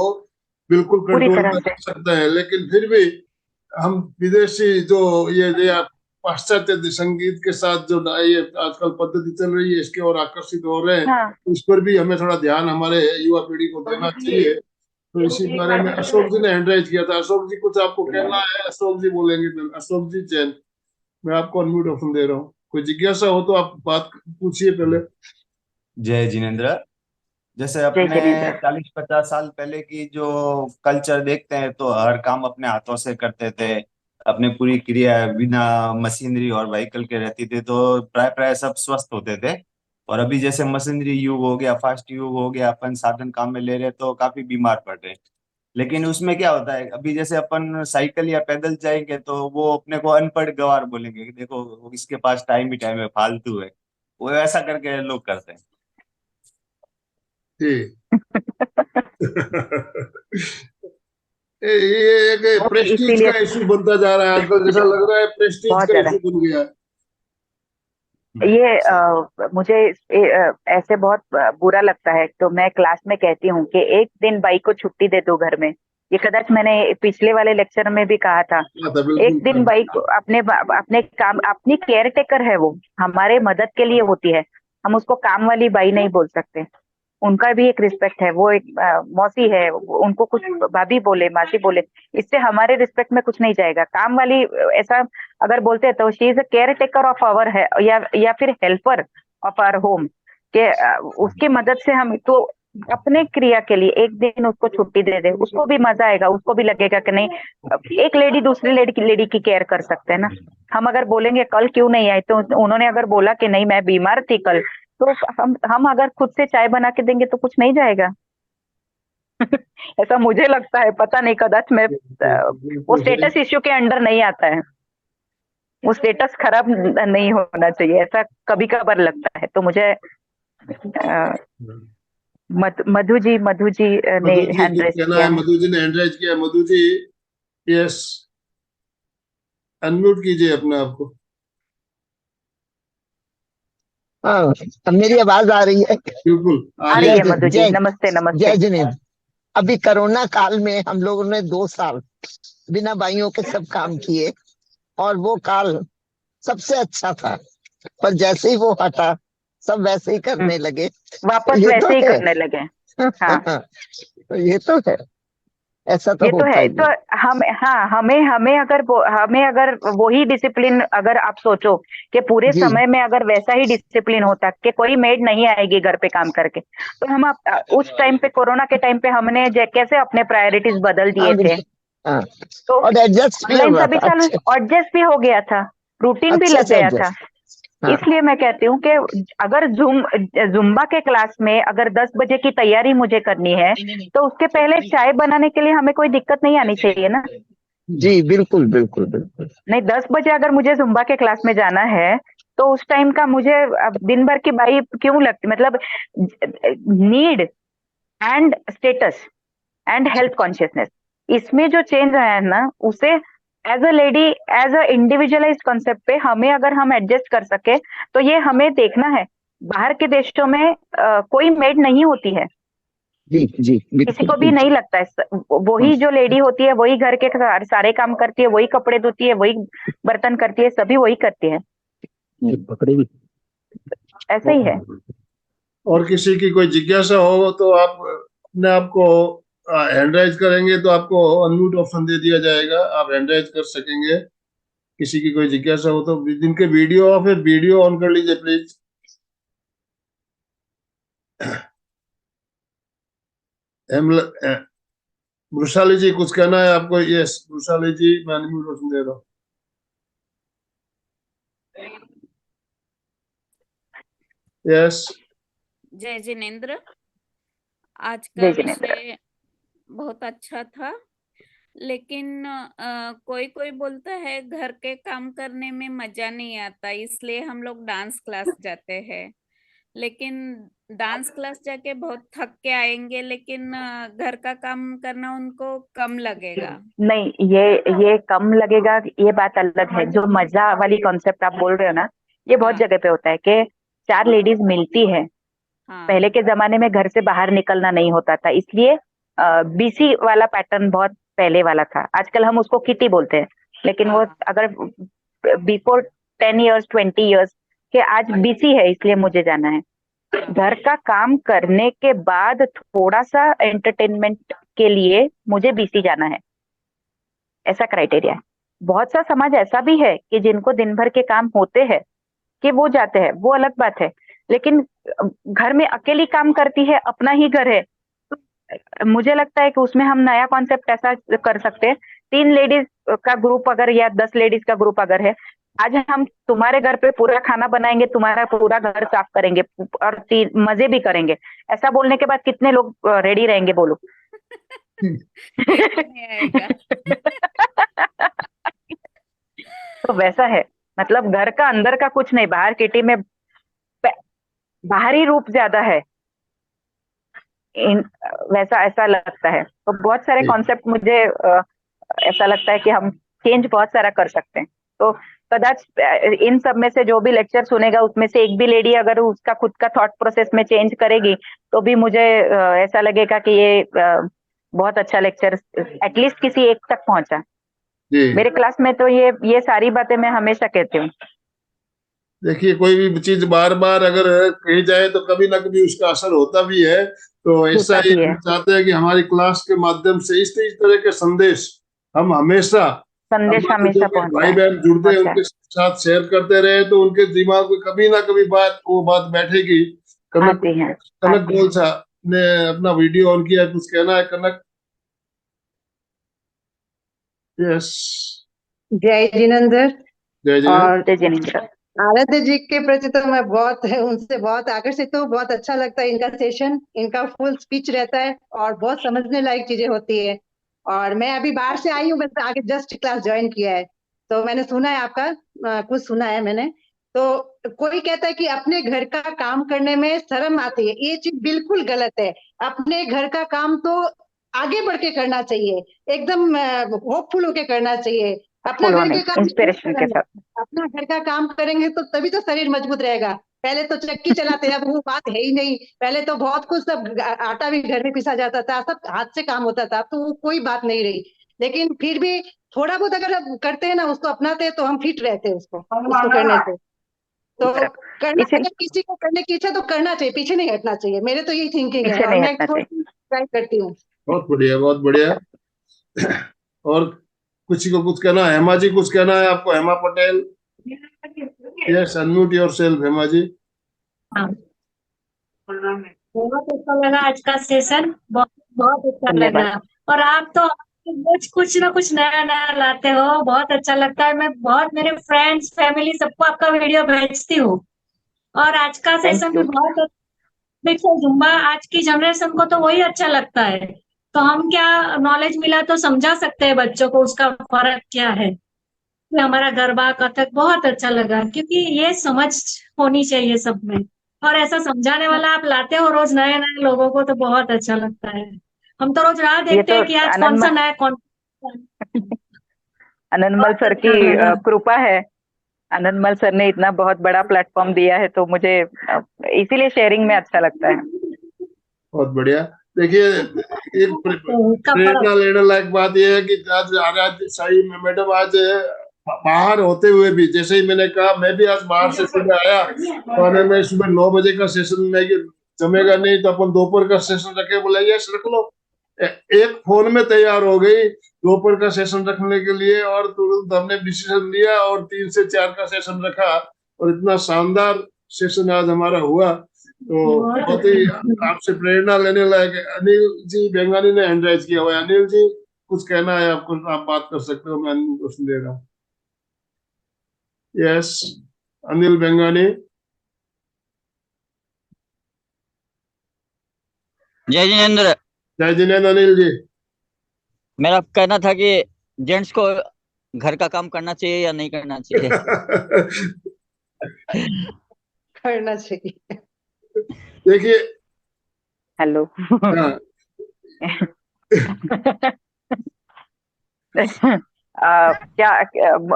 बिल्कुल पूरी कंट्रोल तरह में से। रख सकते हैं। लेकिन फिर भी हम विदेशी जो ये पाश्चात्य संगीत के साथ जो ये आजकल पद्धति चल रही है इसके और आकर्षित हो रहे हैं, हाँ। उस पर भी हमें थोड़ा ध्यान हमारे युवा पीढ़ी को देना चाहिए। तो इसी बारे में अशोक जी ने हैंड किया था। अशोक जी, कुछ आपको कहना है? अशोक जी बोलेंगे पहले। अशोक जी जैन, मैं आपको अनम्यूट ऑप्शन दे रहा हूँ। कोई जिज्ञासा हो तो आप बात पूछिए पहले। जय जिनेन्द्र। जैसे जय अपने जिनेन्द्र। 40-50 साल पहले की जो कल्चर देखते हैं तो हर काम अपने हाथों से करते थे। अपने पूरी क्रिया बिना मशीनरी और व्हीकल के रहती थी, तो प्राय प्राय सब स्वस्थ होते थे। और अभी जैसे मशीनरी युग हो गया, फास्ट युग हो गया, अपन साधन काम में ले रहे तो काफी बीमार पड़ रहे हैं। लेकिन उसमें क्या होता है, अभी जैसे अपन साइकिल या पैदल जाएंगे तो वो अपने को अनपढ़ गवार बोलेंगे कि देखो वो इसके पास टाइम ही टाइम है, फालतू है। वो ऐसा करके लोग करते हैं। जी। ये एक वो प्रेस्टीज इसीलिए का इशू बनता जा रहा है आजकल, जैसा लग रहा है प्रेस्टीज बहुत का ज्यादा। इशू बन गया है। ये सही। मुझे ऐसे बहुत बुरा लगता है। तो मैं क्लास में कहती हूँ कि एक दिन बाई को छुट्टी दे दो घर में। ये कदाच मैंने पिछले वाले लेक्चर में भी कहा था। हाँ, था एक दिन बिल्कुल। बाई को अपने काम, अपनी केयर टेकर है, वो हमारे मदद के लिए होती है। हम उसको काम वाली बाई नहीं बोल सकते। उनका भी एक रिस्पेक्ट है। वो एक मौसी है, उनको कुछ भाभी बोले, मासी बोले, इससे हमारे रिस्पेक्ट में कुछ नहीं जाएगा। काम वाली ऐसा अगर बोलते हैं तो she is a caretaker of our है, या फिर हेल्पर ऑफ आवर होम के उसकी मदद से हम तो अपने क्रिया के लिए एक दिन उसको छुट्टी दे दे, उसको भी मजा आएगा, उसको भी लगेगा कि नहीं एक लेडी दूसरी लेडी की केयर कर सकते हैं ना। हम अगर बोलेंगे कल क्यों नहीं आई, तो उन्होंने अगर बोला कि नहीं मैं बीमार थी कल, तो हम अगर खुद से चाय बना के देंगे तो कुछ नहीं जाएगा। ऐसा मुझे लगता है, पता नहीं, कदाच मैं वो बिल्कुल सही। स्टेटस इश्यू के अंडर नहीं आता है। वो स्टेटस खराब नहीं होना चाहिए, ऐसा कभी कभार लगता है। तो मुझे मधु जी ने मधु जी हैंड कुछ रेस कहना किया है? है। मधु जी ने हैंड राइज किया। मधु जी, यस, अनम्यूट कीजिए अपने आप को। हाँ, अब मेरी आवाज आ रही है? बिल्कुल आ आ रही रही है। है मधु जी, जय नमस्ते नमस्ते। जय जिनेन्द्र। अभी कोरोना काल में हम लोगों ने 2 साल बिना बाइयों के सब काम किए और वो काल सबसे अच्छा था। पर जैसे ही वो हटा सब वैसे ही हम्म, करने लगे। वापस ये तो वैसे ही है। करने लगे। हाँ, तो ये तो है, ऐसा तो ये तो होता है। ही तो है। हम, हाँ, हमें अगर वही डिसिप्लिन, अगर आप सोचो कि पूरे जी समय में अगर वैसा ही डिसिप्लिन होता कि कोई मेड नहीं आएगी घर पे काम करके, तो हम उस टाइम पे, कोरोना के टाइम पे हमने कैसे अपने प्रायोरिटीज बदल हाँ दिए थे। बिल्कुल। हाँ, तो और एडजस्ट भी हो ऑनलाइन रहा सभी था चालू, अच्छे एडजस्ट भी हो गया था, रूटीन भी अच्छे लग से गया था। एडजस्ट। हाँ इसलिए मैं कहती हूँ कि अगर जुम्बा के क्लास में अगर 10 बजे की तैयारी मुझे करनी है, तो उसके पहले चाय बनाने के लिए हमें कोई दिक्कत नहीं आनी चाहिए ना। जी बिल्कुल बिल्कुल बिल्कुल। नहीं, 10 बजे अगर मुझे जुम्बा के क्लास में जाना है, तो उस टाइम का मुझे अब दिन भर की बाई क्यों लगती, मतलब need and status and health consciousness, इसमें जो चेंज आया है ना, उसे as a lady, as a individualize concept पे हमें अगर हम एडजस्ट कर सके, तो ये हमें देखना है। बाहर के देशों में कोई मेड नहीं होती है, जी जी किसी बिल्कुल को भी नहीं बिल्कुल। लगता है। हाँ, वही जो लेडी होती है वही घर के सारे काम करती है, वही कपड़े धोती है, वही बर्तन करती है, सभी वही करती है। ये पकड़े भी। ऐसा ही है। और किसी की कोई जिज्ञासा हो तो आप अपने आप को हैंड राइज करेंगे तो आपको अनम्यूट ऑप्शन दे दिया जाएगा, आप हैंड राइज कर सकेंगे। किसी की कोई जिज्ञासा हो तो जिनके वीडियो ऑफ है वीडियो ऑन कर लीजिए प्लीज। वृषाली जी, कुछ कहना है आपको? यस वृषाली जी, मैं अनम्यूट ऑप्शन दे रहा हूँ। यस। जय जिनेन्द्र। आज का जय जिनेन्द्र। विषय बहुत अच्छा था, लेकिन कोई कोई बोलता है घर के काम करने में मजा नहीं आता, इसलिए हम लोग डांस क्लास जाते हैं। लेकिन डांस क्लास जाके बहुत थक के आएंगे, लेकिन घर का काम करना उनको कम लगेगा। नहीं, ये कम लगेगा, ये बात अलग है। जो मजा वाली कॉन्सेप्ट आप बोल रहे हो ना, ये बहुत हाँ जगह पे होता है कि 4 लेडीज मिलती है। हाँ पहले के जमाने में घर से बाहर निकलना नहीं होता था, इसलिए बीसी वाला पैटर्न बहुत पहले वाला था। आजकल हम उसको किटी बोलते हैं, लेकिन वो हाँ अगर बिफोर 10 इयर्स 20 इयर्स के, आज बीसी है इसलिए मुझे जाना है। हाँ घर का काम करने के बाद थोड़ा सा एंटरटेनमेंट के लिए मुझे बीसी जाना है, ऐसा क्राइटेरिया है। बहुत सा समाज ऐसा भी है कि जिनको दिन भर के काम होते हैं कि वो जाते हैं, वो अलग बात है। लेकिन घर में अकेली काम करती है, अपना ही घर है, तो मुझे लगता है कि उसमें हम नया कॉन्सेप्ट ऐसा कर सकते हैं। 3 लेडीज का ग्रुप अगर या 10 लेडीज का ग्रुप अगर है, आज हम तुम्हारे घर पे पूरा खाना बनाएंगे, तुम्हारा पूरा घर साफ करेंगे और मजे भी करेंगे। ऐसा बोलने के बाद कितने लोग रेडी रहेंगे बोलो? नहीं आएगा। तो वैसा है, मतलब घर का अंदर का कुछ नहीं, बाहर किटी में बाहरी रूप ज्यादा है। इन वैसा ऐसा लगता है। तो बहुत सारे जी। कॉन्सेप्ट मुझे ऐसा लगता है कि हम चेंज बहुत सारा कर सकते हैं। तो कदाच इन सब में से जो भी लेक्चर सुनेगा उसमें से एक भी लेडी अगर उसका खुद का थॉट प्रोसेस में चेंज करेगी, तो भी मुझे ऐसा लगेगा कि ये बहुत अच्छा लेक्चर एटलीस्ट किसी एक तक पहुंचा। जी मेरे क्लास में तो ये सारी बातें मैं हमेशा कहती हूँ। देखिए, कोई भी चीज बार बार अगर कही जाए तो कभी ना कभी उसका असर होता भी है। तो ऐसा होता ही भी है, हम चाहते हैं कि हमारी क्लास के माध्यम से इस तरह के संदेश हम हमेशा संदेश हमारे जो हमेशा भी भाई पहुंचाए। बहन जुड़ते हैं अच्छा, उनके साथ शेयर करते रहे, तो उनके दिमाग में कभी ना कभी वो बात बैठेगी। कनक आती हैं, कनक आती हैं। गोलसा ने अपना वीडियो ऑन किया, कुछ कहना है कनक? यस। जय जिनेंद्र। जय जय। और जय जिनेंद्र। आराध्य जी के प्रति तो मैं बहुत उनसे बहुत आकर्षित हूँ। बहुत अच्छा लगता है इनका सेशन, इनका फुल स्पीच रहता है और बहुत समझने लायक चीजें होती है। और मैं अभी बाहर से आई हूँ, बस आगे जस्ट क्लास ज्वाइन किया है, तो मैंने सुना है आपका, कुछ सुना है मैंने। तो कोई कहता है कि अपने घर का काम करने में शर्म आती है, ये चीज बिल्कुल गलत है। अपने घर का काम तो आगे बढ़ के करना चाहिए, एकदम होपफुल होके करना चाहिए। अपना फुल घर होने के काम क्यों इंस्पिरेशन के करेंगे? साथ। अपना घर का काम करेंगे तो तभी तो शरीर मजबूत रहेगा। पहले तो चक्की चलाते, अब वो बात है ही नहीं। पहले तो बहुत कुछ, सब आटा भी घर में पिसा जाता था, सब हाथ से काम होता था, तो वो कोई बात नहीं रही। लेकिन फिर भी थोड़ा बहुत अगर हम करते हैं ना, उसको अपनाते हैं, तो हम फिट रहते हैं उसको करने से। तो करना, इसी अगर किसी को करने की इच्छा तो करना चाहिए, पीछे नहीं हटना चाहिए। मेरे तो यही थिंकिंग है पीछे और नहीं मैं हटना चाहिए। थोड़ी ट्राई करती हूँ। बहुत बढ़िया, बहुत बढ़िया। और किसी को कुछ कहना है? हेमा जी, कुछ कहना है आपको? Hema Patel, yes, unmute yourself Hema ji. बहुत अच्छा लगा आज का सेशन, बहुत बहुत अच्छा धन्यवाद। लगा। और आप तो रोज कुछ ना कुछ नया नया लाते हो, बहुत अच्छा लगता है। मैं बहुत, मेरे फ्रेंड्स फैमिली सबको आपका वीडियो भेजती हूँ। और आज का थैंक सेशन भी यू। बहुत अच्छा। देखो, जुम्बा आज की जनरेशन को तो वही अच्छा लगता है। तो हम क्या, नॉलेज मिला तो समझा सकते हैं बच्चों को उसका फर्क क्या है। कि हमारा गरबा कथक बहुत अच्छा लगा, क्योंकि ये समझ होनी चाहिए सब में। और ऐसा समझाने वाला आप लाते हो रोज नए नए लोगों को, तो बहुत अच्छा लगता है। हम तो रोज राह ये देखते तो हैं कि आज कौन सा नया कौन। आनंदमल बहुत सर की अच्छा लगा। कृपा है। आनंदमल सर ने इतना बहुत बड़ा प्लेटफॉर्म दिया है, तो मुझे इसीलिए शेयरिंग में अच्छा लगता है। बहुत बढ़िया। देखिए, एक उसका फर्क। प्रेरणा लेने लायक बात यह है कि आज आज सही में मैडम आज बाहर होते हुए भी, जैसे ही मैंने कहा, मैं भी आज बाहर से सुबह आया, तो मैं सुबह 9 बजे का सेशन में जमेगा नहीं तो अपन दोपहर का सेशन रखे, बोला यस रख लो। एक फोन में तैयार हो गई दोपहर का सेशन रखने के लिए, और तुरंत हमने डिसीजन लिया और 3 से 4 का सेशन रखा, और इतना शानदार सेशन आज हमारा हुआ। तो बहुत बहुत ही अच्छा। आपसे प्रेरणा लेने लायक है। अनिल जी बेंगानी ने हैंड राइज किया हुआ है। अनिल जी, कुछ कहना है आपको? आप बात कर सकते हो, मैं अनिल को सुन दे रहा हूँ। यस, अनिल बेंगानी। जय जिनेंद्र। जय जिनेंद्र। अनिल जी। मेरा कहना था कि जेंट्स को घर का काम करना चाहिए या नहीं करना चाहिए? करना चाहिए। देखिए, हेलो। हाँ,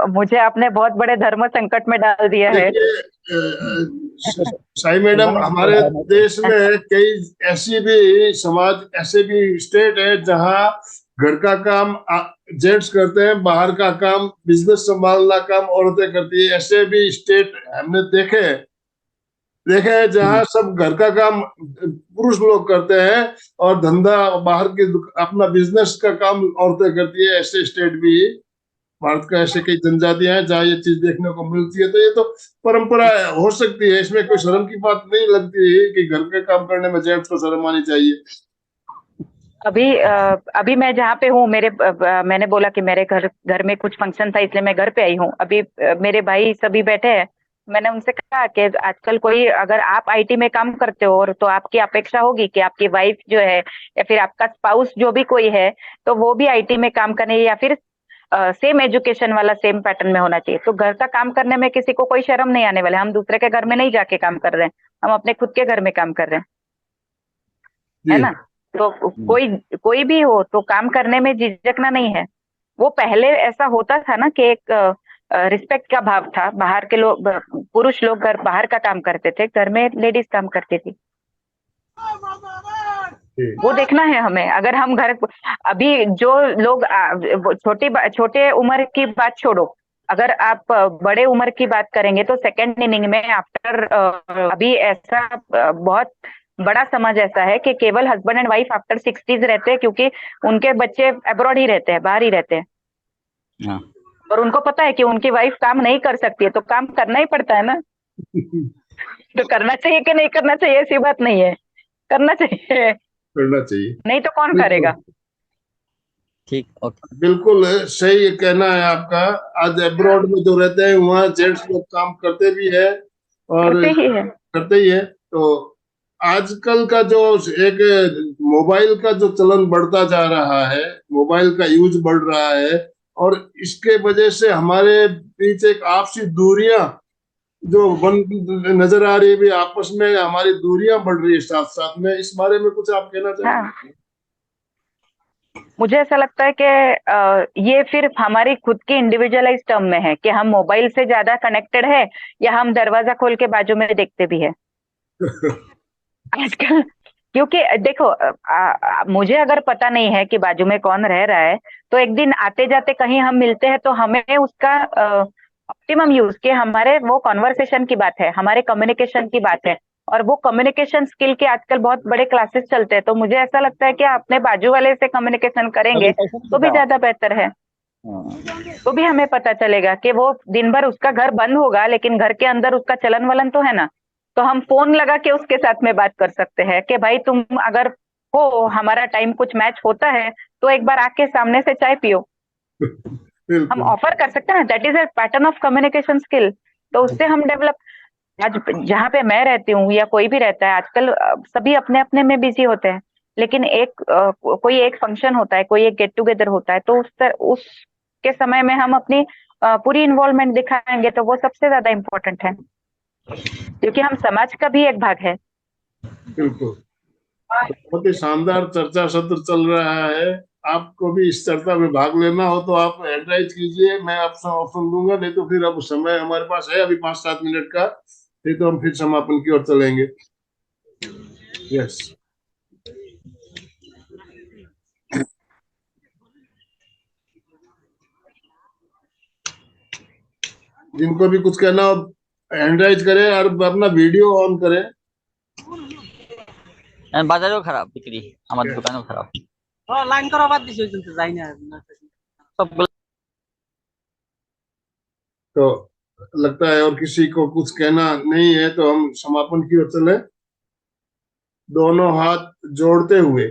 मुझे आपने बहुत बड़े धर्म संकट में डाल दिया है। देखिए साई मैडम, हमारे देश में कई ऐसी भी समाज, ऐसे भी स्टेट है जहाँ घर का काम जेंट्स करते हैं, बाहर का काम, बिजनेस संभालना काम औरतें करती है। ऐसे भी स्टेट हमने देखे है जहाँ सब घर का काम पुरुष लोग करते हैं और धंधा बाहर की अपना बिजनेस का काम औरतें करती है। ऐसे स्टेट भी भारत का, ऐसे कई जनजातियां हैं जहाँ ये चीज देखने को मिलती है। तो ये तो परंपरा हो सकती है, इसमें कोई शर्म की बात नहीं लगती कि घर के काम करने में जेंट्स को शर्म आनी चाहिए। अभी मैं जहाँ पे हूँ, मैंने बोला कि मेरे घर में कुछ फंक्शन था इसलिए मैं घर पे आई हूँ। अभी मेरे भाई सभी बैठे हैं। मैंने उनसे कहा कि आजकल कोई, अगर आप आईटी में काम करते हो और तो आपकी अपेक्षा होगी कि आपकी वाइफ जो है या फिर आपका स्पाउस जो भी कोई है तो वो भी आईटी में काम करने या फिर सेम एजुकेशन वाला सेम पैटर्न में होना चाहिए। तो घर का काम करने में किसी को कोई शर्म नहीं आने वाले। हम दूसरे के घर में नहीं जाके काम कर रहे हैं, हम अपने खुद के घर में काम कर रहे हैं, है ना। तो कोई भी हो तो काम करने में झिझकना नहीं है। वो पहले ऐसा होता था ना कि एक रिस्पेक्ट का भाव था। बाहर के लोग, पुरुष लोग घर बाहर का काम करते थे, घर में लेडीज काम करती थी। वो देखना है हमें। अगर हम घर, अभी जो लोग छोटे उम्र की बात छोड़ो, अगर आप बड़े उम्र की बात करेंगे तो सेकेंड इनिंग में आफ्टर, अभी ऐसा बहुत बड़ा समाज ऐसा है कि केवल husband and wife after 60s रहते हैं, क्योंकि उनके बच्चे अब्रॉड ही रहते हैं, बाहर ही रहते हैं। और उनको पता है कि उनकी वाइफ काम नहीं कर सकती है, तो काम करना ही पड़ता है ना। तो करना चाहिए कि नहीं करना चाहिए ऐसी बात नहीं है, करना चाहिए, करना चाहिए, नहीं तो कौन करेगा। ठीक, ओके। बिल्कुल सही कहना है आपका। आज अब्रॉड में जो रहते हैं वहाँ जेंट्स लोग काम करते भी है और करते ही है। तो आजकल का जो एक मोबाइल का जो चलन बढ़ता जा रहा है, मोबाइल का यूज बढ़ रहा है और इसके वजह से हमारे बीच एक आपसी दूरियां जो नजर आ रही है, भी आपस में हमारी दूरियां बढ़ रही है साथ साथ में। इस बारे में कुछ आप कहना चाहेंगे? हाँ, मुझे ऐसा लगता है कि ये सिर्फ हमारी खुद की इंडिविजुअलाइज टर्म में है कि हम मोबाइल से ज्यादा कनेक्टेड है या हम दरवाजा खोल के बाजू में देखते भी है आजकल। क्योंकि देखो, मुझे अगर पता नहीं है कि बाजू में कौन रह रहा है, तो एक दिन आते जाते कहीं हम मिलते हैं तो हमें उसका ऑप्टिमम यूज के, हमारे वो कॉन्वर्सेशन की बात है, हमारे कम्युनिकेशन की बात है, और वो कम्युनिकेशन स्किल के आजकल बहुत बड़े क्लासेस चलते हैं। तो मुझे ऐसा लगता है कि अपने बाजू वाले से कम्युनिकेशन करेंगे तो भी ज्यादा बेहतर है। तो भी हमें पता चलेगा कि वो दिन भर उसका घर बंद होगा लेकिन घर के अंदर उसका चलन वलन तो है ना। तो हम फोन लगा के उसके साथ में बात कर सकते हैं कि भाई तुम अगर हो, हमारा टाइम कुछ मैच होता है तो एक बार आके सामने से चाय पियो। हम ऑफर कर सकते हैं, that is a pattern of communication skill. तो उससे हम डेवलप, आज जहाँ पे मैं रहती हूँ या कोई भी रहता है, आजकल सभी अपने अपने में बिजी होते हैं, लेकिन कोई एक फंक्शन होता है, कोई एक गेट टुगेदर होता है, तो उसके समय में हम अपनी पूरी इन्वॉल्वमेंट दिखाएंगे तो वो सबसे ज्यादा इम्पोर्टेंट है, क्योंकि हम समाज का भी एक भाग है। बिल्कुल, बहुत ही शानदार चर्चा सत्र चल रहा है। आपको भी इस चर्चा में भाग लेना हो तो आप हैंड राइज कीजिए, मैं आपसे ऑप्शन दूंगा। नहीं तो फिर अब समय हमारे पास है अभी 5-7 मिनट का, नहीं तो हम फिर समापन की ओर चलेंगे। यस, जिनको भी कुछ कहना हो हैंड राइज करें और अपना वीडियो ऑन करें। বাজারেও খারাপ বিক্রি, আমার দোকানেও খারাপ। লাইন করা বাদ দিছি, ওই জন্য যাই না সবগুলো। तो लगता है और किसी को कुछ कहना नहीं है तो हम समापन की ओर चले। दोनों हाथ जोड़ते हुए,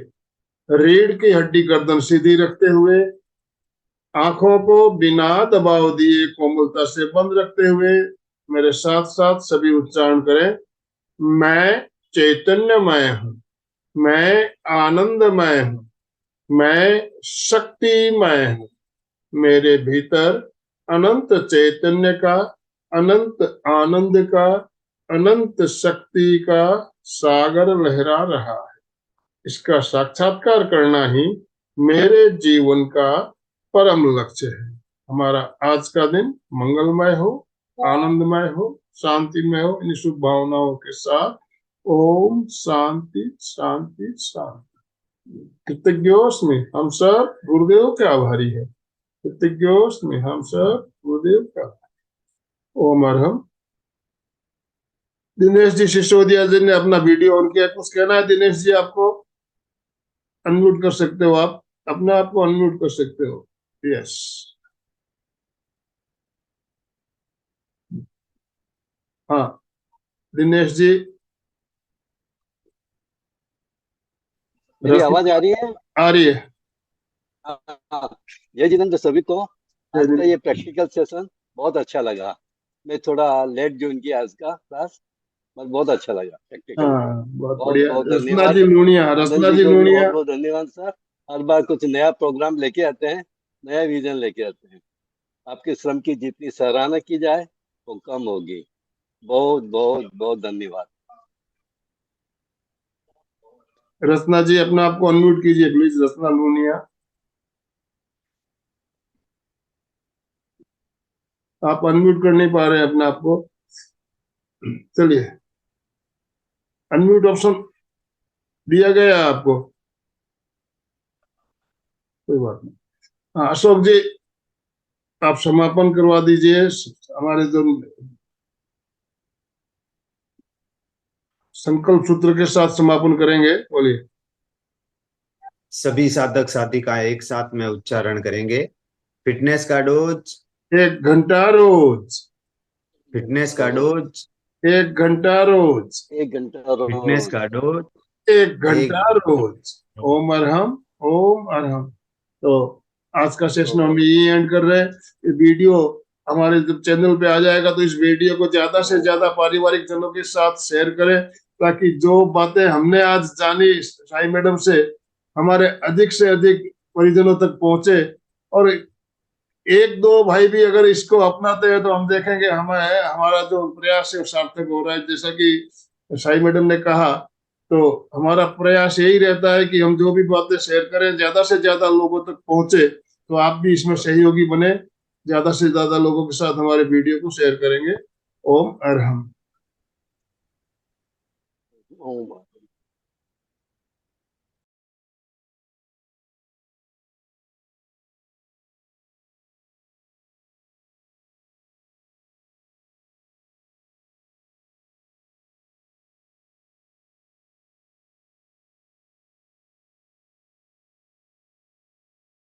रीढ़ की हड्डी गर्दन सीधी रखते हुए, आंखों को बिना दबाव दिए कोमलता से बंद रखते हुए मेरे साथ साथ सभी उच्चारण करें। मैं चैतन्यमय हूँ, मैं आनंदमय हूँ, मैं शक्तिमय हूँ। मेरे भीतर अनंत चैतन्य का, अनंत आनंद का, अनंत शक्ति का सागर लहरा रहा है, इसका साक्षात्कार करना ही मेरे जीवन का परम लक्ष्य है। हमारा आज का दिन मंगलमय हो, आनंदमय हो, शांतिमय हो। इन शुभ भावनाओं के साथ ओम शांति शांति शांति। कृतज्ञोस्मि, हम सब गुरुदेव के आभारी है। कृतज्ञोस्मि, हम सब गुरुदेव का। ओम अरहम। दिनेश जी सिसोदिया जी ने अपना वीडियो ऑन किया, कुछ कहना है दिनेश जी? आपको अनम्यूट कर सकते हो, आप अपने आप को अनम्यूट कर सकते हो। यस, हाँ दिनेश जी। मेरी आवाज आ रही है? आ रही है। हाँ, जय जितेंद्र सभी को। आज का ये प्रैक्टिकल सेशन बहुत अच्छा लगा। मैं थोड़ा लेट ज्वाइन किया आज का क्लास, पर बहुत अच्छा लगा प्रैक्टिकल। हाँ, बहुत बहुत बढ़िया। बहुत रसना धन्यवाद जी लूणिया, आनंद रसना जी जी को भी लूणिया। बहुत बहुत धन्यवाद सर। हर बार कुछ नया प्रोग्राम लेके आते हैं, नया विजन लेके आते हैं। आपके श्रम की जितनी सराहना की जाए वो कम होगी। बहुत बहुत बहुत धन्यवाद। रसना जी अपने आप को अनम्यूट कीजिए प्लीज, रसना लूनिया। आप अनम्यूट कर नहीं पा रहे हैं अपने आप को। चलिए, अनम्यूट ऑप्शन दिया गया है आपको, कोई बात नहीं। हाँ, अशोक जी आप समापन करवा दीजिए। हमारे जो संकल्प सूत्र के साथ समापन करेंगे, बोलिए। सभी साधक साधिका एक साथ में उच्चारण करेंगे। फिटनेस का डोज 1 घंटा रोज। फिटनेस का डोज 1 घंटा रोज। 1 घंटा फिटनेस रोज। का डोज 1 घंटा रोज। ओम अरहम, ओम अरहम। तो आज का सेशन हम यही एंड कर रहे हैं। ये वीडियो हमारे जब चैनल पे आ जाएगा तो इस वीडियो को ज्यादा से ज्यादा पारिवारिक जनों के साथ शेयर करें, ताकि जो बातें हमने आज जानी साई मैडम से हमारे अधिक से अधिक परिजनों तक पहुंचे। और 1-2 भाई भी अगर इसको अपनाते हैं तो हम देखेंगे हमारा जो प्रयास है सार्थक हो रहा है। जैसा कि साई मैडम ने कहा, तो हमारा प्रयास यही रहता है कि हम जो भी बातें शेयर करें ज्यादा से ज्यादा लोगों तक पहुंचे। तो आप भी इसमें सहयोगी बने, ज्यादा से ज्यादा लोगों के साथ हमारे वीडियो को शेयर करेंगे। ओम अरहम। ओम